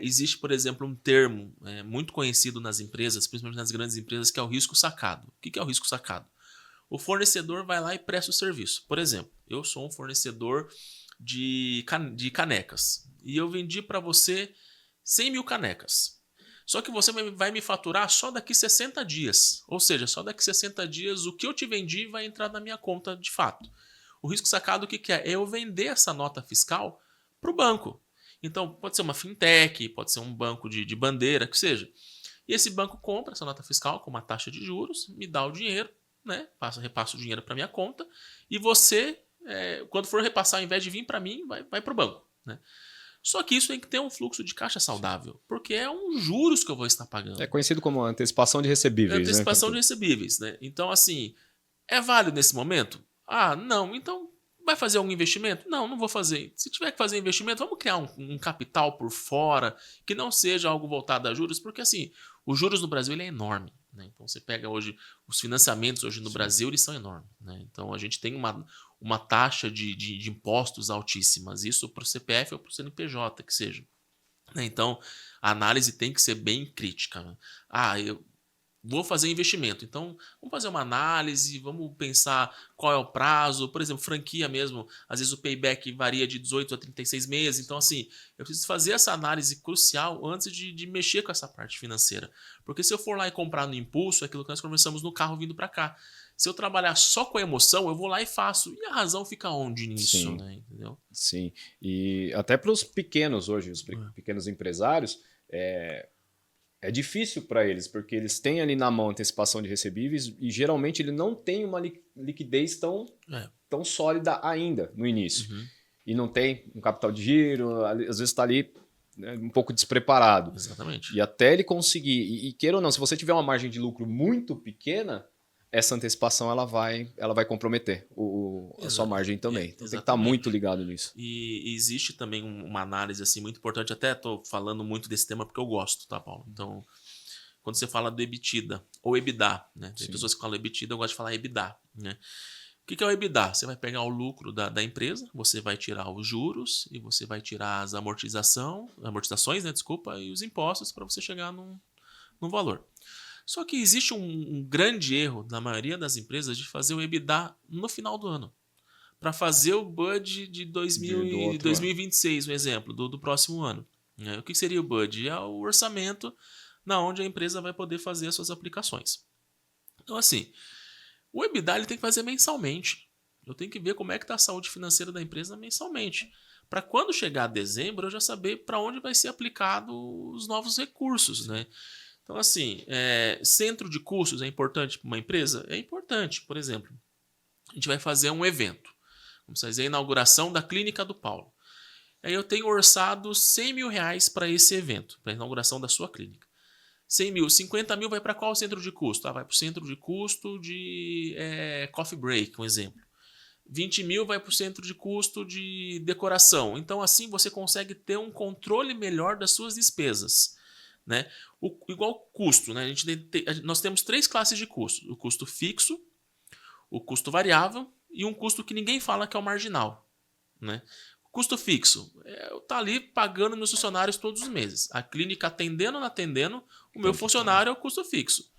Existe, por exemplo, um termo muito conhecido nas empresas, principalmente nas grandes empresas, que é o risco sacado. O que é o risco sacado? O fornecedor vai lá e presta o serviço. Por exemplo, eu sou um fornecedor de canecas e eu vendi para você 100 mil canecas. Só que você vai me faturar só daqui 60 dias. Ou seja, só daqui 60 dias o que eu te vendi vai entrar na minha conta de fato. O risco sacado o que é? É eu vender essa nota fiscal para o banco. Então, pode ser uma fintech, pode ser um banco de bandeira, que seja. E esse banco compra essa nota fiscal com uma taxa de juros, me dá o dinheiro, né? Repassa o dinheiro para minha conta, e você, quando for repassar, ao invés de vir para mim, vai para o banco, né? Só que isso tem que ter um fluxo de caixa saudável, porque é um juros que eu vou estar pagando. É conhecido como antecipação de recebíveis, Antecipação né? de recebíveis, né? Então, assim, é válido nesse momento? Ah, não. Então, vai fazer algum investimento? Não, não vou fazer. Se tiver que fazer investimento, vamos criar um capital por fora, que não seja algo voltado a juros, porque, assim, os juros no Brasil ele é enorme, né? Então, você pega hoje, os financiamentos hoje no Brasil, eles são enormes, né? Então, a gente tem uma taxa de impostos altíssimas. Isso para o CPF ou para o CNPJ, que seja. Né? Então, a análise tem que ser bem crítica. Né? Ah, eu vou fazer investimento. Então, vamos fazer uma análise, vamos pensar qual é o prazo. Por exemplo, franquia mesmo, às vezes o payback varia de 18 a 36 meses. Então, assim, eu preciso fazer essa análise crucial antes de mexer com essa parte financeira. Porque se eu for lá e comprar no impulso, é aquilo que nós conversamos no carro vindo para cá. Se eu trabalhar só com a emoção, eu vou lá e faço. E a razão fica onde nisso, Sim. né? Entendeu? Sim. E até para os pequenos hoje, os pequenos empresários, é difícil para eles, porque eles têm ali na mão antecipação de recebíveis e geralmente ele não tem uma liquidez tão sólida ainda no início. Uhum. E não tem um capital de giro, às vezes está ali, né, um pouco despreparado. Exatamente. E até ele conseguir, e queira ou não, se você tiver uma margem de lucro muito pequena, essa antecipação ela vai comprometer a sua margem também. Então tem que estar muito ligado nisso. E existe também uma análise assim, muito importante, até estou falando muito desse tema porque eu gosto, tá, Paulo? Então, quando você fala do EBITDA ou EBITDA, né? Tem pessoas que falam EBITDA, eu gosto de falar EBITDA, né? O que é o EBITDA? Você vai pegar o lucro da empresa, você vai tirar os juros e você vai tirar as amortizações, né? Desculpa, e os impostos para você chegar num valor. Só que existe um grande erro na maioria das empresas de fazer o EBITDA no final do ano. Para fazer o BUD de 2026, um exemplo, do próximo ano. O que seria o BUD? É o orçamento na onde a empresa vai poder fazer as suas aplicações. Então, assim, o EBITDA ele tem que fazer mensalmente. Eu tenho que ver como é que está a saúde financeira da empresa mensalmente. Para quando chegar dezembro, eu já saber para onde vai ser aplicado os novos recursos, né? Então, assim, centro de custos é importante para uma empresa? É importante. Por exemplo, a gente vai fazer um evento. Vamos fazer a inauguração da Clínica do Paulo. Aí eu tenho orçado 100 mil reais para esse evento, para a inauguração da sua clínica. 100 mil, 50 mil vai para qual centro de custo? Vai para o centro de custo de coffee break, um exemplo. 20 mil vai para o centro de custo de decoração. Então, assim, você consegue ter um controle melhor das suas despesas. Né? Igual custo, né? Nós temos 3 classes de custo: o custo fixo, o custo variável e um custo que ninguém fala, que é o marginal. Né? O custo fixo tá ali pagando meus funcionários todos os meses. A clínica atendendo ou não atendendo, o meu funcionário é o custo fixo.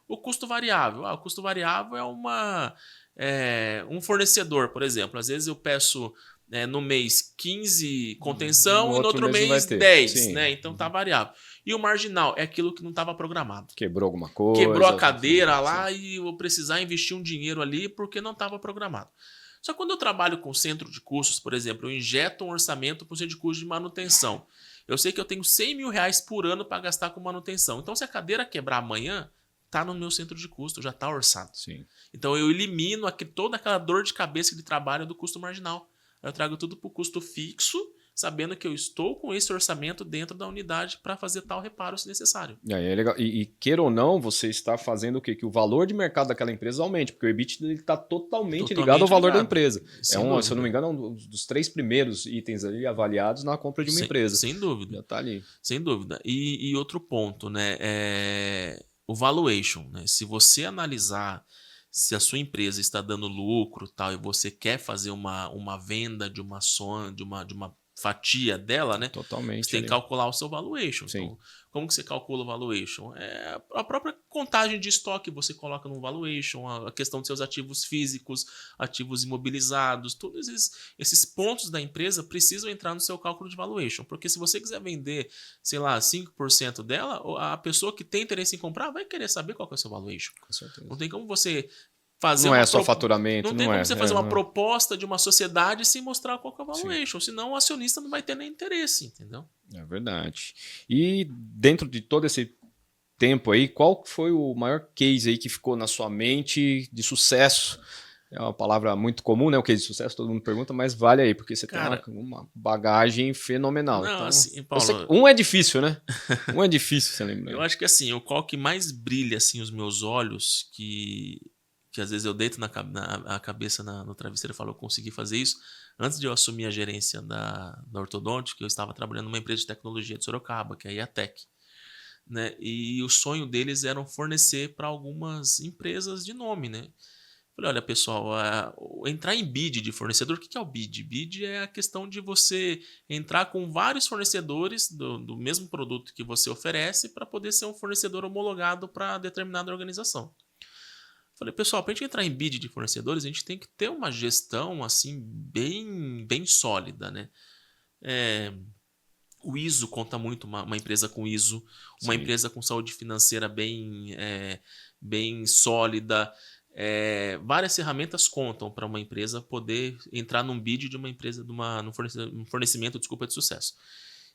O custo variável. O custo variável é um fornecedor, por exemplo. Às vezes eu peço no mês 15 contenção e no outro mês 10. Né? Então tá variável. E o marginal é aquilo que não estava programado. Quebrou alguma coisa. Quebrou a cadeira lá e eu vou precisar investir um dinheiro ali porque não estava programado. Só que quando eu trabalho com centro de custos, por exemplo, eu injeto um orçamento para o centro de custos de manutenção. Eu sei que eu tenho 100 mil reais por ano para gastar com manutenção. Então, se a cadeira quebrar amanhã, está no meu centro de custo, já está orçado. Sim. Então, eu elimino toda aquela dor de cabeça de trabalho do custo marginal. Eu trago tudo para o custo fixo, sabendo que eu estou com esse orçamento dentro da unidade para fazer tal reparo se necessário. É legal. E queira ou não, você está fazendo o quê? Que o valor de mercado daquela empresa aumente, porque o EBITDA está totalmente ligado ao valor da empresa. Se eu não me engano, é um dos 3 primeiros itens ali avaliados na compra de uma empresa. Sem dúvida. Já está ali. Sem dúvida. E outro ponto, né? O valuation. Né? Se você analisar se a sua empresa está dando lucro, tal, e você quer fazer uma venda de uma ação, de uma fatia dela, né? Totalmente. Você tem que calcular o seu valuation. Sim. Então, como que você calcula o valuation? A própria contagem de estoque você coloca no valuation, a questão de seus ativos físicos, ativos imobilizados, todos esses pontos da empresa precisam entrar no seu cálculo de valuation. Porque se você quiser vender, sei lá, 5% dela, a pessoa que tem interesse em comprar vai querer saber qual que é o seu valuation. Com certeza. Não tem como você fazer Não é uma só faturamento, não tem não como é. você fazer É, uma não é. proposta de uma sociedade sem mostrar qual que é o Sim, valuation, senão o acionista não vai ter nem interesse, entendeu? é verdade. E dentro de todo esse tempo aí, qual foi o maior case aí que ficou na sua mente de sucesso? É uma palavra muito comum, né? O case de sucesso, todo mundo pergunta, mas vale aí, porque você tem Cara, uma bagagem fenomenal. não, Então, assim, eu sei que Paulo, um é difícil, né? Um é difícil, você eu lembra? acho que assim, o qual que mais brilha assim os meus olhos, que às vezes eu deito a cabeça no travesseiro e falo, eu consegui fazer isso. Antes de eu assumir a gerência da Ortodontic, eu estava trabalhando numa empresa de tecnologia de Sorocaba, que é a IATEC, né? E o sonho deles era fornecer para algumas empresas de nome, né? Falei, olha, pessoal, entrar em bid de fornecedor, o que que é o bid? Bid é a questão de você entrar com vários fornecedores do mesmo produto que você oferece para poder ser um fornecedor homologado para determinada organização. Falei, pessoal, para a gente entrar em bid de fornecedores, a gente tem que ter uma gestão assim bem sólida, né? É, o ISO conta muito, uma empresa com ISO, uma Sim. empresa com saúde financeira bem sólida. Várias ferramentas contam para uma empresa poder entrar num bid de uma empresa, num fornecimento, desculpa, de sucesso.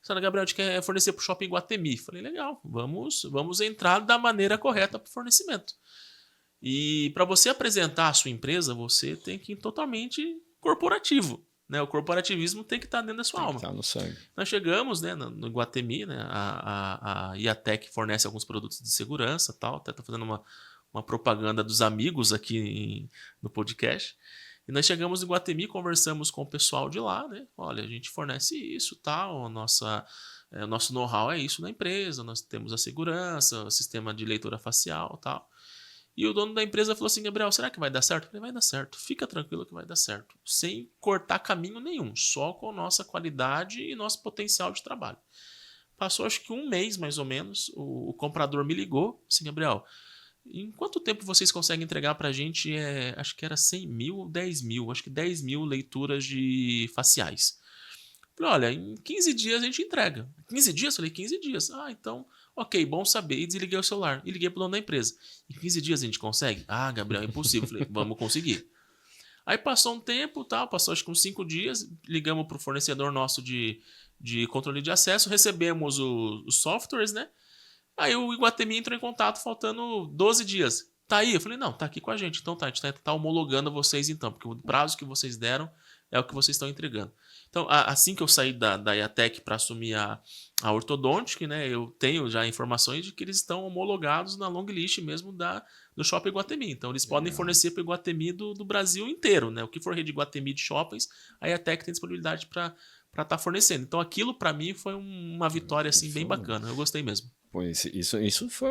Sandra Gabriel, a gente quer fornecer para o Shopping Guatemi. Falei, legal, vamos entrar da maneira correta para o fornecimento. E para você apresentar a sua empresa, você tem que ir totalmente corporativo. Né? O corporativismo tem que estar dentro da sua Tem que alma. estar no sangue. Nós chegamos, né, no Iguatemi, né, a IATEC fornece alguns produtos de segurança, tal, até estou fazendo uma propaganda dos amigos aqui no podcast. E nós chegamos no Iguatemi, conversamos com o pessoal de lá, né? Olha, a gente fornece isso, tal, o nosso know-how é isso na empresa, nós temos a segurança, o sistema de leitura facial, tal. E o dono da empresa falou assim, Gabriel, será que vai dar certo? Eu falei, vai dar certo, fica tranquilo que vai dar certo. Sem cortar caminho nenhum, só com nossa qualidade e nosso potencial de trabalho. Passou acho que um mês, mais ou menos, o comprador me ligou, assim, Gabriel, em quanto tempo vocês conseguem entregar pra gente, acho que era 100 mil ou 10 mil, acho que 10 mil leituras de faciais. Falei, olha, em 15 dias a gente entrega. 15 dias? Falei, 15 dias. Ah, então, ok, bom saber. E desliguei o celular. E liguei pro dono da empresa. Em 15 dias a gente consegue? Ah, Gabriel, é impossível. Falei, vamos conseguir. Aí passou um tempo, tal, passou acho que uns 5 dias, ligamos pro fornecedor nosso de controle de acesso, recebemos os softwares, né? Aí o Iguatemi entrou em contato faltando 12 dias. Tá aí? Eu falei, não, tá aqui com a gente. Então tá, a gente tá homologando vocês então, porque o prazo que vocês deram é o que vocês estão entregando. Então, assim que eu saí da IATEC para assumir a Ortodontic, né, eu tenho já informações de que eles estão homologados na long list mesmo do Shopping Iguatemi. Então, eles podem Legal. fornecer para o Iguatemi do Brasil inteiro. Né? O que for rede Iguatemi de shoppings, a IATEC tem disponibilidade para estar fornecendo. Então, aquilo para mim foi uma vitória assim, bem bacana. Eu gostei mesmo. Pô, isso foi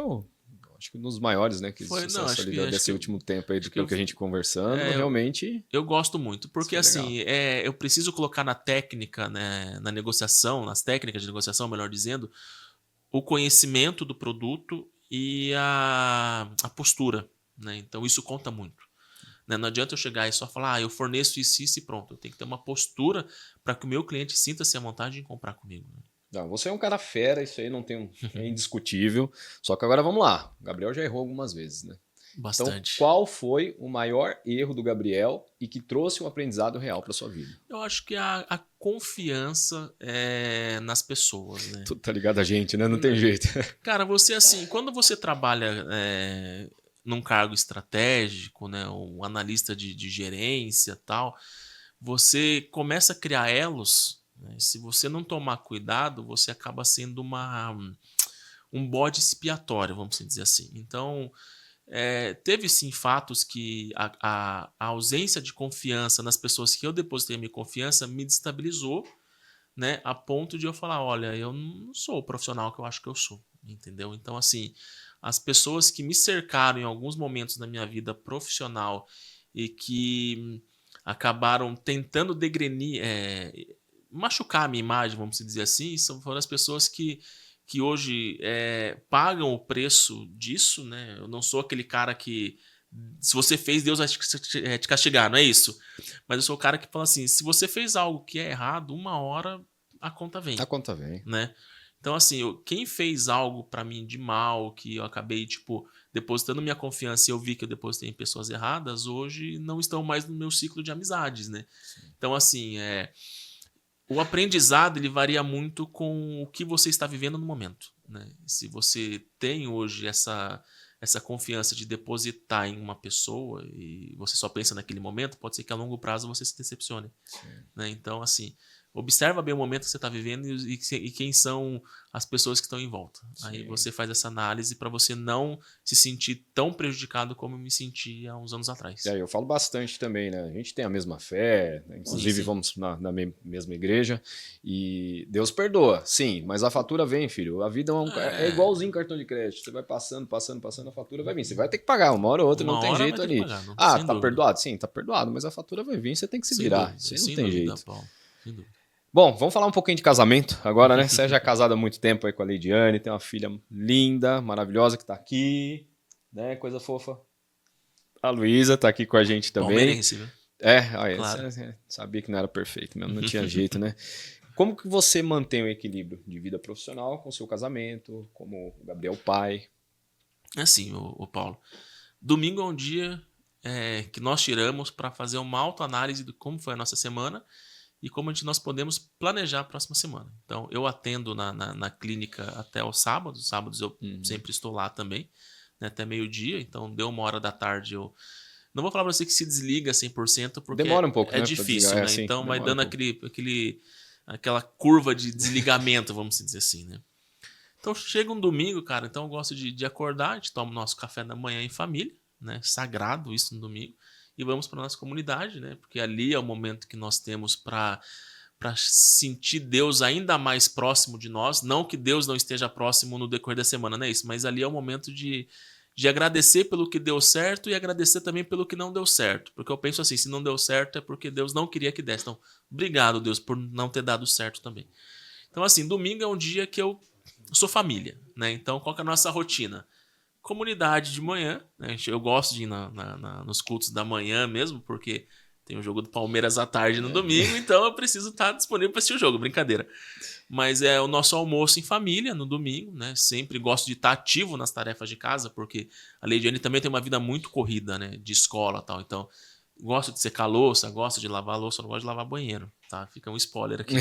acho que um dos maiores, né, que Foi, não, sucesso ali acho desse que último tempo aí, acho que pelo que a gente conversando, é, realmente eu gosto muito, isso porque foi legal. assim, eu preciso colocar na técnica, né, na negociação, nas técnicas de negociação, melhor dizendo, o conhecimento do produto e a postura, né? Então isso conta muito. Né? Não adianta eu chegar e só falar, eu forneço isso e pronto. Eu tenho que ter uma postura para que o meu cliente sinta-se à vontade em comprar comigo. Né? Não, você é um cara fera, isso aí não tem é indiscutível. Só que agora vamos lá. O Gabriel já errou algumas vezes, né? Então, Bastante. qual foi o maior erro do Gabriel e que trouxe um aprendizado real para sua vida? Eu acho que a confiança nas pessoas, né? Tu tá ligado a gente, né? Não tem jeito. Cara, você assim, quando você trabalha num cargo estratégico, né, um analista de gerência tal, você começa a criar elos. Né, se você não tomar cuidado, você acaba sendo um bode expiatório, vamos dizer assim. Então, teve sim fatos que a ausência de confiança nas pessoas que eu depositei a minha confiança me destabilizou, né, a ponto de eu falar, olha, eu não sou o profissional que eu acho que eu sou, entendeu? Então, assim, as pessoas que me cercaram em alguns momentos da minha vida profissional e que acabaram tentando degrenir, machucar a minha imagem, vamos dizer assim, foram as pessoas que hoje pagam o preço disso, né? Eu não sou aquele cara que se você fez, Deus vai te castigar, não é isso? Mas eu sou o cara que fala assim, se você fez algo que é errado, uma hora a conta A vem, conta vem. né? Então, assim, quem fez algo pra mim de mal, que eu acabei, tipo, depositando minha confiança e eu vi que eu depositei em pessoas erradas, hoje não estão mais no meu ciclo de amizades, né? Então, assim, o aprendizado ele varia muito com o que você está vivendo no momento, né? Se você tem hoje essa confiança de depositar em uma pessoa e você só pensa naquele momento, pode ser que a longo prazo você se decepcione, né? Então, assim, observa bem o momento que você está vivendo e quem são as pessoas que estão em volta. Sim. Aí você faz essa análise para você não se sentir tão prejudicado como eu me senti há uns anos atrás. Eu falo bastante também, né? A gente tem a mesma fé, né? Inclusive Sim. vamos na mesma igreja e Deus perdoa, sim, mas a fatura vem, filho. A vida é igualzinho cartão de crédito. Você vai passando, a fatura vai vir. Você vai ter que pagar uma hora ou outra, Uma não tem hora jeito vai ter ali. que pagar, Ah, sem tá dúvida. perdoado? Sim, tá perdoado, mas a fatura vai vir, você tem que se virar. Isso aí não tem jeito. Paulo. Sem dúvida. Bom, vamos falar um pouquinho de casamento agora, né? Você já é casado há muito tempo aí com a Leidiane, tem uma filha linda, maravilhosa que tá aqui, né? Coisa fofa. A Luísa tá aqui com a gente também. Palmeirense, viu? Olha, Claro. você sabia que não era perfeito mesmo, não tinha jeito, né? Como que você mantém o equilíbrio de vida profissional com o seu casamento, como o Gabriel pai? Assim, o Paulo. Domingo é um dia que nós tiramos para fazer uma autoanálise de como foi a nossa semana e como nós podemos planejar a próxima semana. Então, eu atendo na clínica até os sábados. Sábados eu sempre estou lá também, né, até meio-dia. Então, deu 1h da tarde, eu não vou falar para você que se desliga 100%, porque Demora um pouco, é né, difícil, desligar, né? assim, Então, vai demora um dando pouco. aquela curva de desligamento, vamos dizer assim, né? Então, chega um domingo, cara, então eu gosto de acordar, a gente toma o nosso café da manhã em família, né? Sagrado isso no domingo. E vamos para nossa comunidade, né? Porque ali é o momento que nós temos para sentir Deus ainda mais próximo de nós. Não que Deus não esteja próximo no decorrer da semana, não é isso. Mas ali é o momento de agradecer pelo que deu certo e agradecer também pelo que não deu certo. Porque eu penso assim, se não deu certo é porque Deus não queria que desse. Então, obrigado, Deus, por não ter dado certo também. Então, assim, domingo é um dia que eu sou família, né? Então, qual que é a nossa rotina? Comunidade de manhã, né? Eu gosto de ir nos cultos da manhã mesmo, porque tem o jogo do Palmeiras à tarde no domingo, então eu preciso estar disponível para assistir o jogo, brincadeira. Mas é o nosso almoço em família no domingo, né? Sempre gosto de estar ativo nas tarefas de casa, porque a Leidiane também tem uma vida muito corrida, né? De escola e tal, então gosto de secar louça, gosto de lavar louça, eu não gosto de lavar banheiro, tá? Fica um spoiler aqui.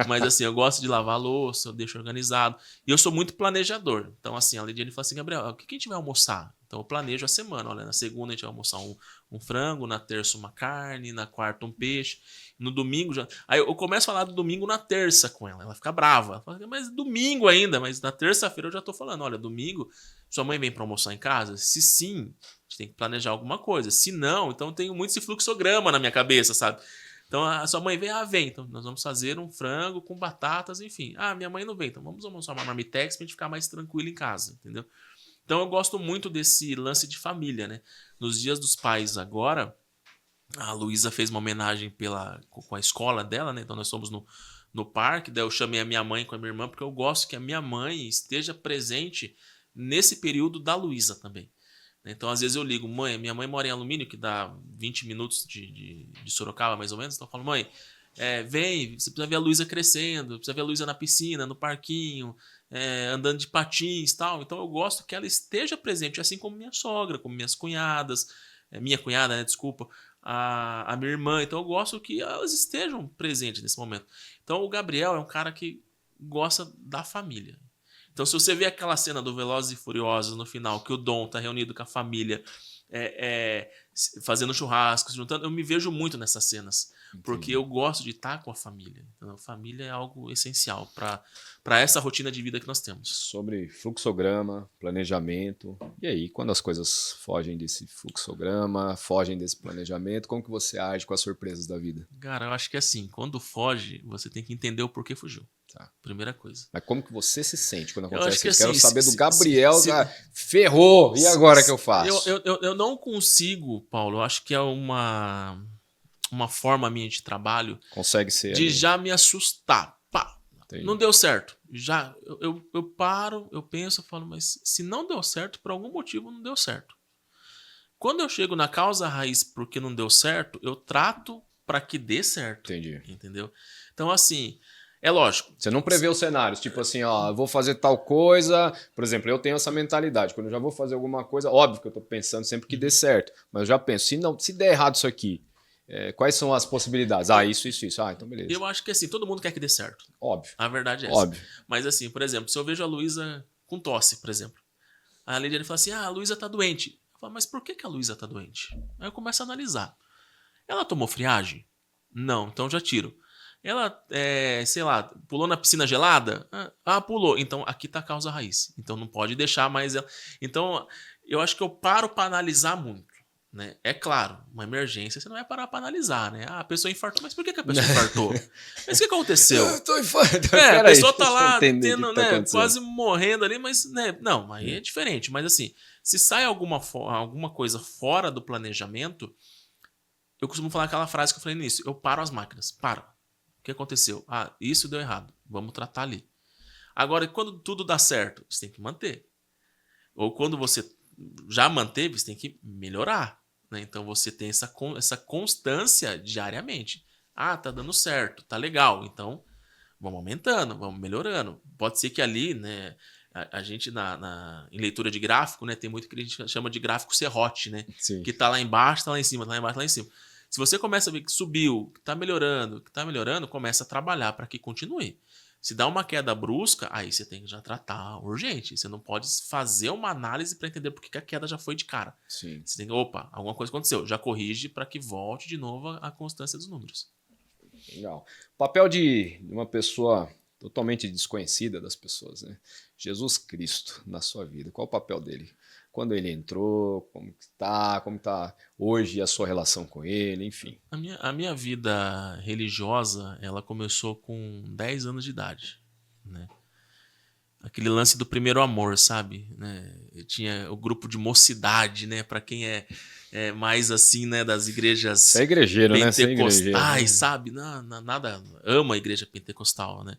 Mas assim, eu gosto de lavar louça, eu deixo organizado. E eu sou muito planejador. Então, assim, a Lidiane fala assim, Gabriel, o que a gente vai almoçar? Então eu planejo a semana. Olha, na segunda a gente vai almoçar um frango, na terça uma carne, na quarta um peixe. No domingo já. Aí eu começo a falar do domingo na terça com ela. Ela fica brava. Ela fala, mas domingo ainda, mas na terça-feira eu já tô falando, olha, domingo, sua mãe vem para almoçar em casa? Se sim, a gente tem que planejar alguma coisa. Se não, então eu tenho muito esse fluxograma na minha cabeça, sabe? Então a sua mãe vem, vem. Então nós vamos fazer um frango com batatas, enfim. Minha mãe não vem, então vamos almoçar uma marmitex pra gente ficar mais tranquilo em casa, entendeu? Então eu gosto muito desse lance de família, né? Nos dias dos pais agora, a Luísa fez uma homenagem com a escola dela, né? Então nós fomos no parque, daí eu chamei a minha mãe com a minha irmã, porque eu gosto que a minha mãe esteja presente nesse período da Luísa também. Então, às vezes eu ligo, mãe, minha mãe mora em Alumínio, que dá 20 minutos de Sorocaba, mais ou menos. Então eu falo, mãe, vem, você precisa ver a Luísa crescendo, precisa ver a Luísa na piscina, no parquinho, andando de patins e tal. Então eu gosto que ela esteja presente, assim como minha sogra, como minhas cunhadas, minha cunhada, né, desculpa, a minha irmã. Então eu gosto que elas estejam presentes nesse momento. Então o Gabriel é um cara que gosta da família. Então, se você vê aquela cena do Velozes e Furiosos no final, que o Dom tá reunido com a família, fazendo churrasco, se juntando, eu me vejo muito nessas cenas. Entendi. Porque eu gosto de estar com a família. Então, a família é algo essencial para essa rotina de vida que nós temos. Sobre fluxograma, planejamento. E aí, quando as coisas fogem desse fluxograma, fogem desse planejamento, como que você age com as surpresas da vida? Cara, eu acho que assim, quando foge, você tem que entender o porquê fugiu. Tá. Primeira coisa. Mas como que você se sente quando Eu acontece acho que isso? Quero assim, saber do Gabriel, ferrou, e agora que eu faço? Eu não consigo, Paulo, eu acho que é uma forma minha de trabalho Consegue ser de ali. já me assustar. Pá, Entendi. não deu certo. Já eu paro, eu penso, eu falo, mas se não deu certo, por algum motivo não deu certo. Quando eu chego na causa raiz porque não deu certo, eu trato para que dê certo. Entendi. Entendeu? Então, assim, É lógico. Você não prevê os cenários, tipo assim, ó, eu vou fazer tal coisa. Por exemplo, eu tenho essa mentalidade. Quando eu já vou fazer alguma coisa, óbvio que eu tô pensando sempre que dê certo. Mas eu já penso, se der errado isso aqui, quais são as possibilidades? Ah, isso. Ah, então beleza. Eu acho que assim, todo mundo quer que dê certo. Óbvio. A verdade é essa. Óbvio. Mas assim, por exemplo, se eu vejo a Luísa com tosse, por exemplo. A Lidiane fala assim, a Luísa tá doente. Eu falo, mas por que a Luísa tá doente? Aí eu começo a analisar. Ela tomou friagem? Não, então já tiro. Ela, sei lá, pulou na piscina gelada? Pulou. Então aqui tá a causa raiz. Então não pode deixar mais ela. Então eu acho que eu paro para analisar muito. Né? É claro, uma emergência você não vai parar para analisar, né? A pessoa infartou, mas por que a pessoa infartou? Mas o que aconteceu? Eu tô infartado. A pessoa tá lá tendo, né, quase morrendo ali, mas né, não, aí é diferente. Mas assim, se sai alguma coisa fora do planejamento, eu costumo falar aquela frase que eu falei no início: eu paro as máquinas, paro. O que aconteceu? Isso deu errado, vamos tratar ali. Agora, quando tudo dá certo, você tem que manter. Ou quando você já manteve, você tem que melhorar. Né? Então você tem essa constância diariamente. Tá dando certo, tá legal. Então vamos aumentando, vamos melhorando. Pode ser que ali, né, a gente em leitura de gráfico, né, tem muito que a gente chama de gráfico serrote, né? Sim. Que tá lá embaixo, tá lá em cima, tá lá embaixo, tá lá em cima. Se você começa a ver que subiu, que tá melhorando, começa a trabalhar para que continue. Se dá uma queda brusca, aí você tem que já tratar urgente. Você não pode fazer uma análise para entender por que a queda já foi de cara. Sim. Você tem que, alguma coisa aconteceu. Já corrige para que volte de novo a constância dos números. Legal. Papel de uma pessoa totalmente desconhecida das pessoas, né? Jesus Cristo na sua vida. Qual o papel dele? Quando ele entrou, como tá hoje a sua relação com ele, enfim. A minha vida religiosa, ela começou com 10 anos de idade, né? Aquele lance do primeiro amor, sabe? Né? Eu tinha o grupo de mocidade, né? Para quem é mais assim, né? Das igrejas Você é igrejeiro, pentecostais, né? Sabe? Nada, ama a igreja pentecostal, né?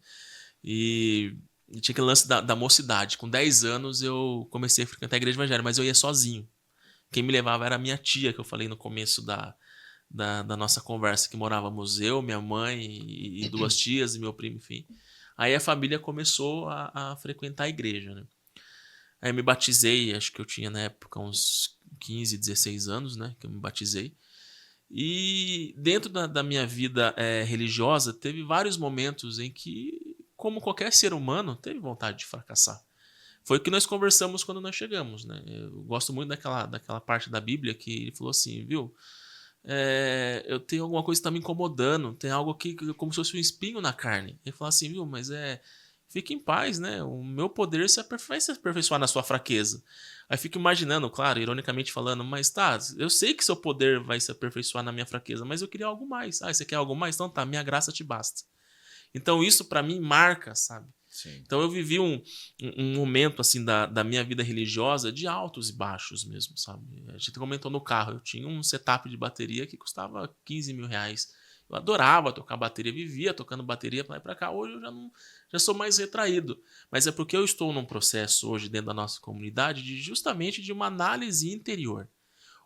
E tinha aquele lance da mocidade. Com 10 anos eu comecei a frequentar a igreja evangélica, mas eu ia sozinho. Quem me levava era a minha tia, que eu falei no começo da nossa conversa, que morávamos eu, minha mãe e 2 tias e meu primo, enfim. Aí a família começou a frequentar a igreja, né? Aí eu me batizei, acho que eu tinha na época uns 15, 16 anos, né? Que eu me batizei. E dentro da minha vida religiosa, teve vários momentos em que, como qualquer ser humano, teve vontade de fracassar. Foi o que nós conversamos quando nós chegamos, né? Eu gosto muito daquela parte da Bíblia que ele falou assim, viu? Eu tenho alguma coisa que está me incomodando, tem algo aqui como se fosse um espinho na carne. Ele falou assim, viu, mas fique em paz, né? O meu poder vai se aperfeiçoar na sua fraqueza. Aí fico imaginando, claro, ironicamente falando, mas eu sei que seu poder vai se aperfeiçoar na minha fraqueza, mas eu queria algo mais. Você quer algo mais? Então tá, minha graça te basta. Então isso para mim marca, sabe? Sim. Então eu vivi um momento assim da minha vida religiosa de altos e baixos mesmo, sabe? A gente comentou no carro, eu tinha um setup de bateria que custava 15 mil reais. Eu adorava tocar bateria, vivia tocando bateria para lá e para cá. Hoje eu já sou mais retraído. Mas é porque eu estou num processo hoje dentro da nossa comunidade justamente de uma análise interior.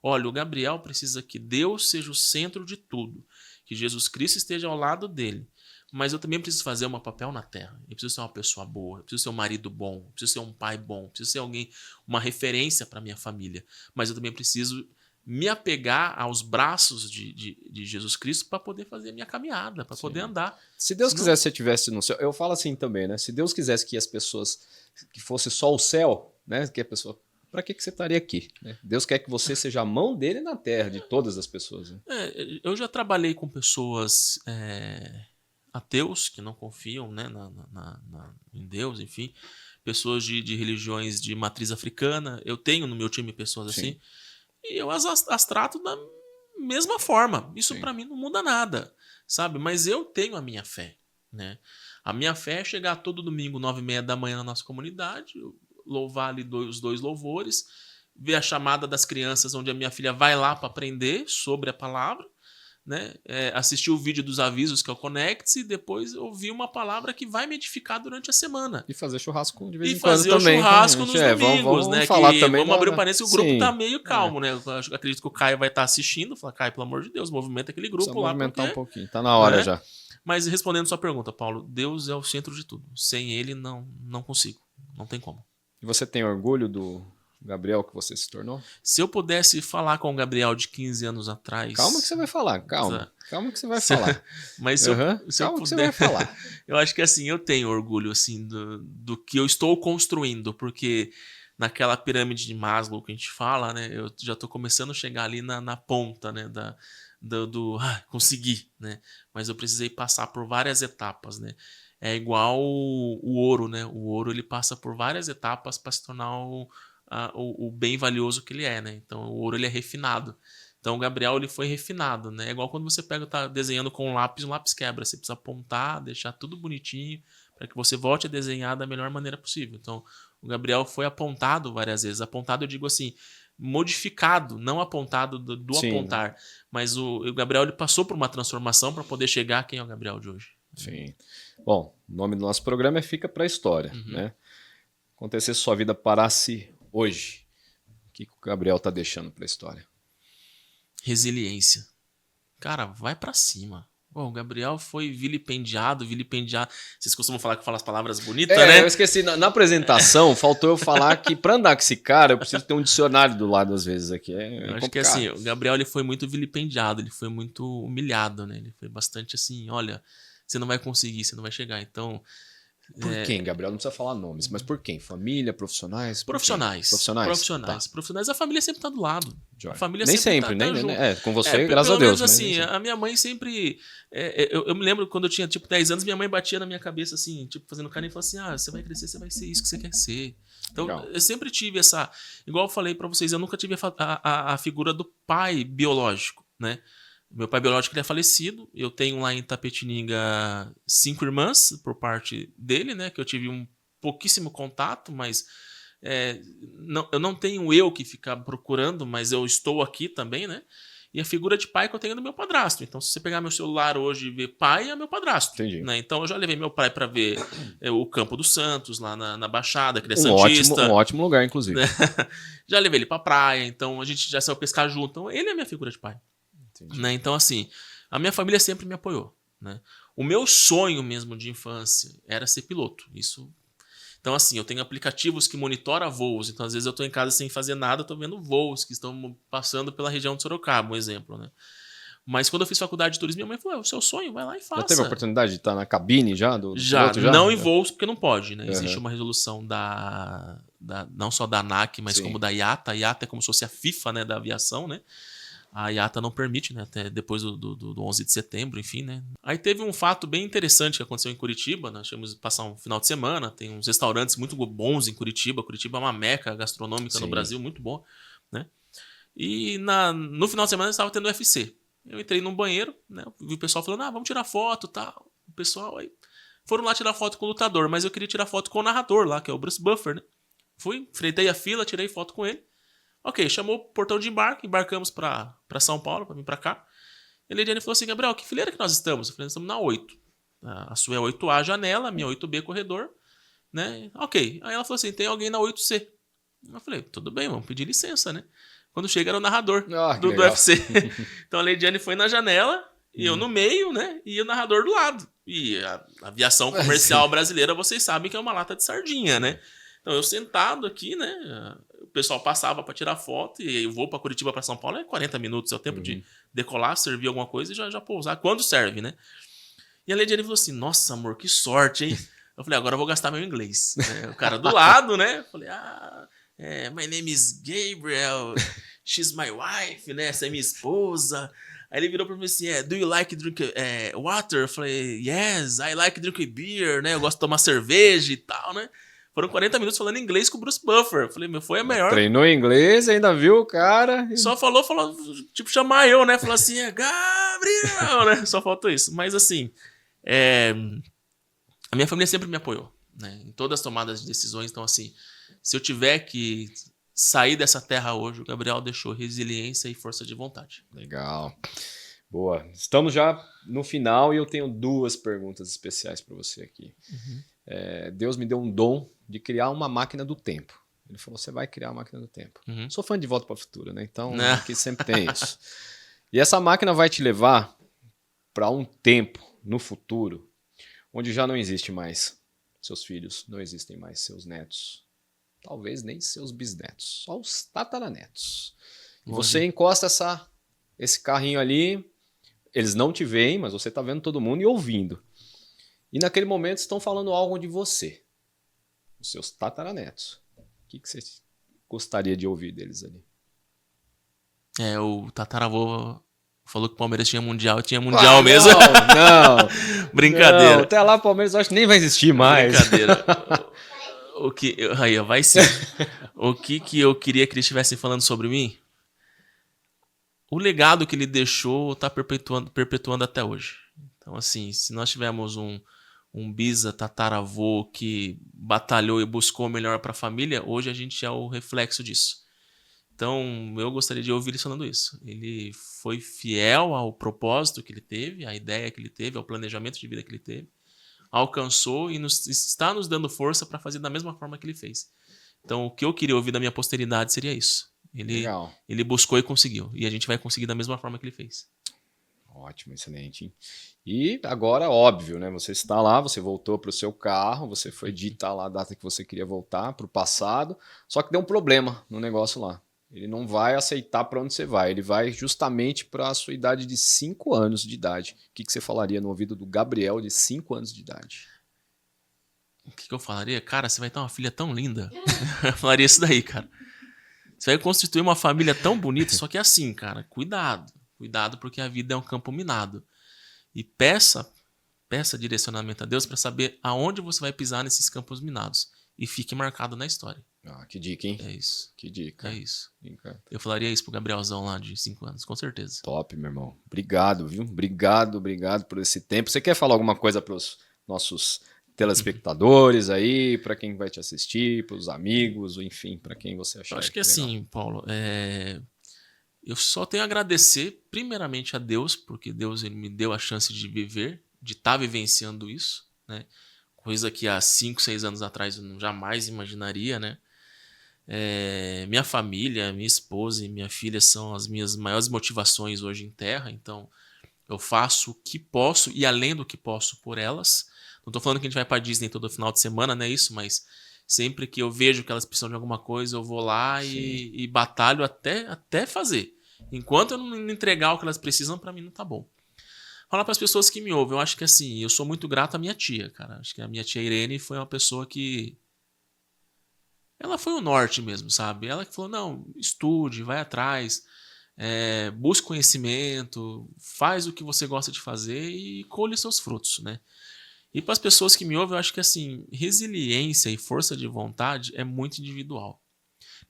Olha, o Gabriel precisa que Deus seja o centro de tudo, que Jesus Cristo esteja ao lado dele. Mas eu também preciso fazer o meu papel na terra. Eu preciso ser uma pessoa boa, eu preciso ser um marido bom, eu preciso ser um pai bom, eu preciso ser alguém, uma referência para minha família. Mas eu também preciso me apegar aos braços de Jesus Cristo para poder fazer a minha caminhada, para poder andar. Se Deus quisesse que você estivesse no céu, eu falo assim também, né? Se Deus quisesse que as pessoas, que fosse só o céu, né? Que a pessoa, para que você estaria aqui? Né? Deus quer que você seja a mão dele na terra, de todas as pessoas. Né? Eu já trabalhei com pessoas ateus que não confiam, né, em Deus, enfim, pessoas de religiões de matriz africana. Eu tenho no meu time pessoas assim, e eu as trato da mesma forma. Isso para mim não muda nada, sabe? Mas eu tenho a minha fé, né? A minha fé é chegar todo domingo 9h30 da manhã na nossa comunidade, louvar ali os 2 louvores, ver a chamada das crianças onde a minha filha vai lá para aprender sobre a palavra, né? Assistir o vídeo dos avisos que é o Connect e depois ouvir uma palavra que vai me edificar durante a semana. E fazer churrasco de vez em quando também. E fazer o churrasco nos domingos, né? Falar também vamos abrir um parênteses, o grupo tá meio calmo, né? Eu acredito que o Caio vai estar assistindo. Falar, Caio, pelo amor de Deus, movimenta aquele grupo lá. Movimentar um pouquinho, tá na hora já. Mas respondendo sua pergunta, Paulo, Deus é o centro de tudo. Sem ele, não consigo. Não tem como. E você tem orgulho do Gabriel que você se tornou? Se eu pudesse falar com o Gabriel de 15 anos atrás... Calma que você vai falar, calma. Calma que você vai Se- falar. Mas se eu Calma que você puder... vai falar. Eu acho que assim, eu tenho orgulho assim do que eu estou construindo, porque naquela pirâmide de Maslow que a gente fala, né? Eu já estou começando a chegar ali na ponta, né? Consegui, né? Mas eu precisei passar por várias etapas, né? É igual o ouro, né? O ouro ele passa por várias etapas para se tornar o bem valioso que ele é, né? Então o ouro ele é refinado. Então o Gabriel ele foi refinado, né? É igual quando você tá desenhando com um lápis quebra. Você precisa apontar, deixar tudo bonitinho para que você volte a desenhar da melhor maneira possível. Então o Gabriel foi apontado várias vezes. Apontado eu digo assim, modificado, não apontado do Sim. apontar. Mas o Gabriel ele passou por uma transformação para poder chegar a quem é o Gabriel de hoje. Sim. Bom, o nome do nosso programa é Fica pra História, Uhum. né? Acontecer se sua vida parasse hoje, o que o Gabriel tá deixando pra história? Resiliência. Cara, vai pra cima. Bom, o Gabriel foi vilipendiado. Vocês costumam falar que eu falo as palavras bonitas, né? Eu esqueci, na apresentação, faltou eu falar que pra andar com esse cara, eu preciso ter um dicionário do lado às vezes aqui. Eu acho que assim, o Gabriel ele foi muito vilipendiado, ele foi muito humilhado, né? Ele foi bastante assim, olha, você não vai conseguir, você não vai chegar. Então, Por quem, Gabriel? Não precisa falar nomes, mas por quem? Família, profissionais? Por quem? Profissionais. A família sempre tá do lado. Joia. A família Nem sempre sempre, tá né? junto. Com você, graças pelo a Deus. menos assim, a minha mãe sempre... eu me lembro quando eu tinha tipo 10 anos, minha mãe batia na minha cabeça assim, tipo fazendo carinho e falou assim, você vai crescer, você vai ser isso que você quer ser. Então, Legal. eu sempre tive essa... Igual eu falei pra vocês, eu nunca tive a figura do pai biológico, né? Meu pai biológico ele é falecido. Eu tenho lá em Itapetininga 5 irmãs por parte dele, né? Que eu tive um pouquíssimo contato, mas eu não tenho eu que ficar procurando, mas eu estou aqui também, né? E a figura de pai que eu tenho é do meu padrasto. Então, se você pegar meu celular hoje e ver pai, é meu padrasto. Entendi. Né? Então, eu já levei meu pai para ver o Campo dos Santos, lá na Baixada, que ele é Um santista. ótimo lugar, inclusive. Já levei ele pra praia, então a gente já saiu pescar junto. Então, ele é a minha figura de pai. Né? Então, assim, a minha família sempre me apoiou. Né? O meu sonho mesmo de infância era ser piloto. Isso. Então, assim, eu tenho aplicativos que monitoram voos. Então, às vezes eu estou em casa sem fazer nada, estou vendo voos que estão passando pela região de Sorocaba, um exemplo, né? Mas quando eu fiz faculdade de turismo, minha mãe falou, o seu sonho, vai lá e faça. Já teve a oportunidade de estar na cabine já? Do piloto, não em voos, porque não pode, né? Uhum. Existe uma resolução não só da ANAC, mas como da IATA. A IATA é como se fosse a FIFA, né, da aviação, né? A IATA não permite, né? Até depois do 11 de setembro, enfim, né? Aí teve um fato bem interessante que aconteceu em Curitiba. Nós tivemos que passar um final de semana. Tem uns restaurantes muito bons em Curitiba. Curitiba é uma meca gastronômica no Brasil, muito boa, né? E no final de semana estava tendo UFC. Eu entrei num banheiro, né? Vi o pessoal falando, vamos tirar foto e tal. O pessoal aí foram lá tirar foto com o lutador, mas eu queria tirar foto com o narrador lá, que é o Bruce Buffer, né? Fui, freitei a fila, tirei foto com ele. Ok, chamou o portão de embarque, embarcamos pra São Paulo, pra vir pra cá. E a Leidiane falou assim, Gabriel, que fileira que nós estamos? Eu falei, nós estamos na 8. A sua é 8A, janela, a minha 8B, corredor. Né? Ok. Aí ela falou assim, tem alguém na 8C. Eu falei, tudo bem, vamos pedir licença, né? Quando chega era o narrador do UFC. Então a Leidiane foi na janela, e eu no meio, né? E o narrador do lado. E a aviação comercial brasileira, vocês sabem que é uma lata de sardinha, né? Então eu sentado aqui, né? O pessoal passava para tirar foto e eu vou para Curitiba para São Paulo é 40 minutos, é o tempo de decolar, servir alguma coisa e já pousar quando serve, né? E a Leidiane falou assim: "Nossa, amor, que sorte, hein?" Eu falei: "Agora eu vou gastar meu inglês." O cara do lado, né? Eu falei: "My name is Gabriel. She's my wife, né? Essa é minha esposa." Aí ele virou pra mim assim, do you like drink water? Eu falei, yes, I like drink beer, né? Eu gosto de tomar cerveja e tal, né? Foram 40 minutos falando inglês com o Bruce Buffer. Eu falei, foi a melhor... Treinou inglês, ainda viu o cara... Só falou, tipo, chamar eu, né? Falou assim, Gabriel, né? Só faltou isso. Mas assim, a minha família sempre me apoiou, né? Em todas as tomadas de decisões. Então assim, se eu tiver que sair dessa terra hoje, o Gabriel deixou resiliência e força de vontade. Legal. Boa. Estamos já no final e eu tenho 2 perguntas especiais para você aqui. Deus me deu um dom de criar uma máquina do tempo. Ele falou, você vai criar uma máquina do tempo. Sou fã de Volta para o Futuro, né? Então, aqui sempre tem isso. E essa máquina vai te levar para um tempo no futuro, onde já não existe mais seus filhos, não existem mais seus netos, talvez nem seus bisnetos, só os tataranetos. E você encosta esse carrinho ali, eles não te veem, mas você tá vendo todo mundo e ouvindo. E naquele momento estão falando algo de você, os seus tataranetos. O que você gostaria de ouvir deles ali? O tataravô falou que o Palmeiras tinha mundial mesmo. Não, Brincadeira. Não, até lá o Palmeiras eu acho que nem vai existir mais. Brincadeira. Aí, vai sim. O que eu queria que eles estivessem falando sobre mim? O legado que ele deixou tá perpetuando até hoje. Então, assim, se nós tivermos um bisa tataravô que batalhou e buscou o melhor para a família, hoje a gente é o reflexo disso. Então, eu gostaria de ouvir ele falando isso. Ele foi fiel ao propósito que ele teve, à ideia que ele teve, ao planejamento de vida que ele teve, alcançou e está nos dando força para fazer da mesma forma que ele fez. Então, o que eu queria ouvir da minha posteridade seria isso. Ele buscou e conseguiu. E a gente vai conseguir da mesma forma que ele fez. Ótimo, excelente. E agora, óbvio, né? Você está lá, você voltou para o seu carro, você foi digitar lá a data que você queria voltar para o passado, só que deu um problema no negócio lá. Ele não vai aceitar para onde você vai, ele vai justamente para a sua idade de 5 anos de idade. O que você falaria no ouvido do Gabriel de 5 anos de idade? O que eu falaria? Cara, você vai ter uma filha tão linda. Eu falaria isso daí, cara. Você vai constituir uma família tão bonita, só que é assim, cara, cuidado. Cuidado porque a vida é um campo minado. E peça direcionamento a Deus para saber aonde você vai pisar nesses campos minados. E fique marcado na história. Ah, que dica, hein? É isso. Que dica. É isso. Eu falaria isso pro Gabrielzão lá de 5 anos, com certeza. Top, meu irmão. Obrigado, viu? Obrigado por esse tempo. Você quer falar alguma coisa para os nossos telespectadores aí, para quem vai te assistir, para os amigos, ou enfim, para quem você achar? Eu acho que assim, Paulo, eu só tenho a agradecer primeiramente a Deus, porque Deus ele me deu a chance de viver, de estar vivenciando isso, né? Coisa que há 5, 6 anos atrás eu jamais imaginaria, né? Minha família, minha esposa e minha filha são as minhas maiores motivações hoje em terra, então eu faço o que posso e além do que posso por elas. Não tô falando que a gente vai pra Disney todo final de semana, não é isso, mas sempre que eu vejo que elas precisam de alguma coisa, eu vou lá e batalho até fazer. Enquanto eu não entregar o que elas precisam, pra mim não tá bom. Falar pras pessoas que me ouvem, eu acho que assim, eu sou muito grato à minha tia, cara. Acho que a minha tia Irene foi uma pessoa que ela foi o norte mesmo, sabe? Ela que falou, não, estude, vai atrás, busque conhecimento, faz o que você gosta de fazer e colhe seus frutos, né? E para as pessoas que me ouvem, eu acho que assim, resiliência e força de vontade é muito individual.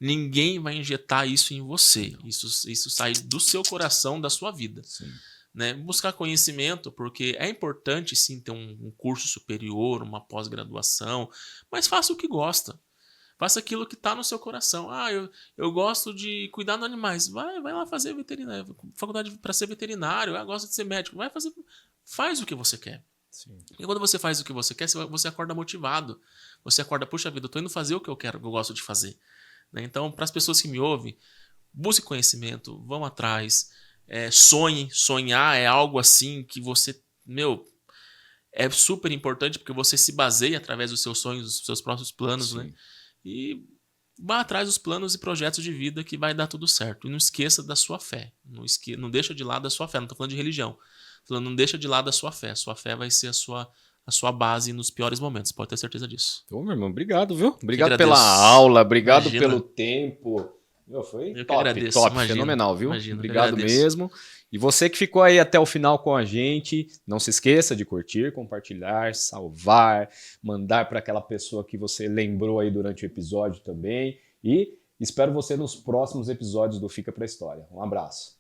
Ninguém vai injetar isso em você. Isso sai do seu coração, da sua vida. Sim. Né? Buscar conhecimento, porque é importante sim ter um curso superior, uma pós-graduação, mas faça o que gosta. Faça aquilo que está no seu coração. Eu gosto de cuidar dos animais. Vai lá fazer veterinário, faculdade para ser veterinário. Gosto de ser médico. Faz o que você quer. Sim. E quando você faz o que você quer, você acorda motivado. Você acorda, puxa vida, eu tô indo fazer o que eu quero, o que eu gosto de fazer. Né? Então, para as pessoas que me ouvem, busque conhecimento, vão atrás, sonhe. Sonhar é algo assim que você, é super importante porque você se baseia através dos seus sonhos, dos seus próprios planos, Sim. né? E vá atrás dos planos e projetos de vida que vai dar tudo certo. E não esqueça da sua fé. Não deixa de lado a sua fé. Não estou falando de religião. Estou falando, não deixa de lado a sua fé. Sua fé vai ser a sua base nos piores momentos. Pode ter certeza disso. Ô, meu irmão, obrigado, viu? Obrigado pela aula, obrigado pelo tempo. Foi eu top, que agradeço. top, Imagina, fenomenal, viu? Imagina, obrigado mesmo. E você que ficou aí até o final com a gente, não se esqueça de curtir, compartilhar, salvar, mandar para aquela pessoa que você lembrou aí durante o episódio também. E espero você nos próximos episódios do Fica Pra História. Um abraço.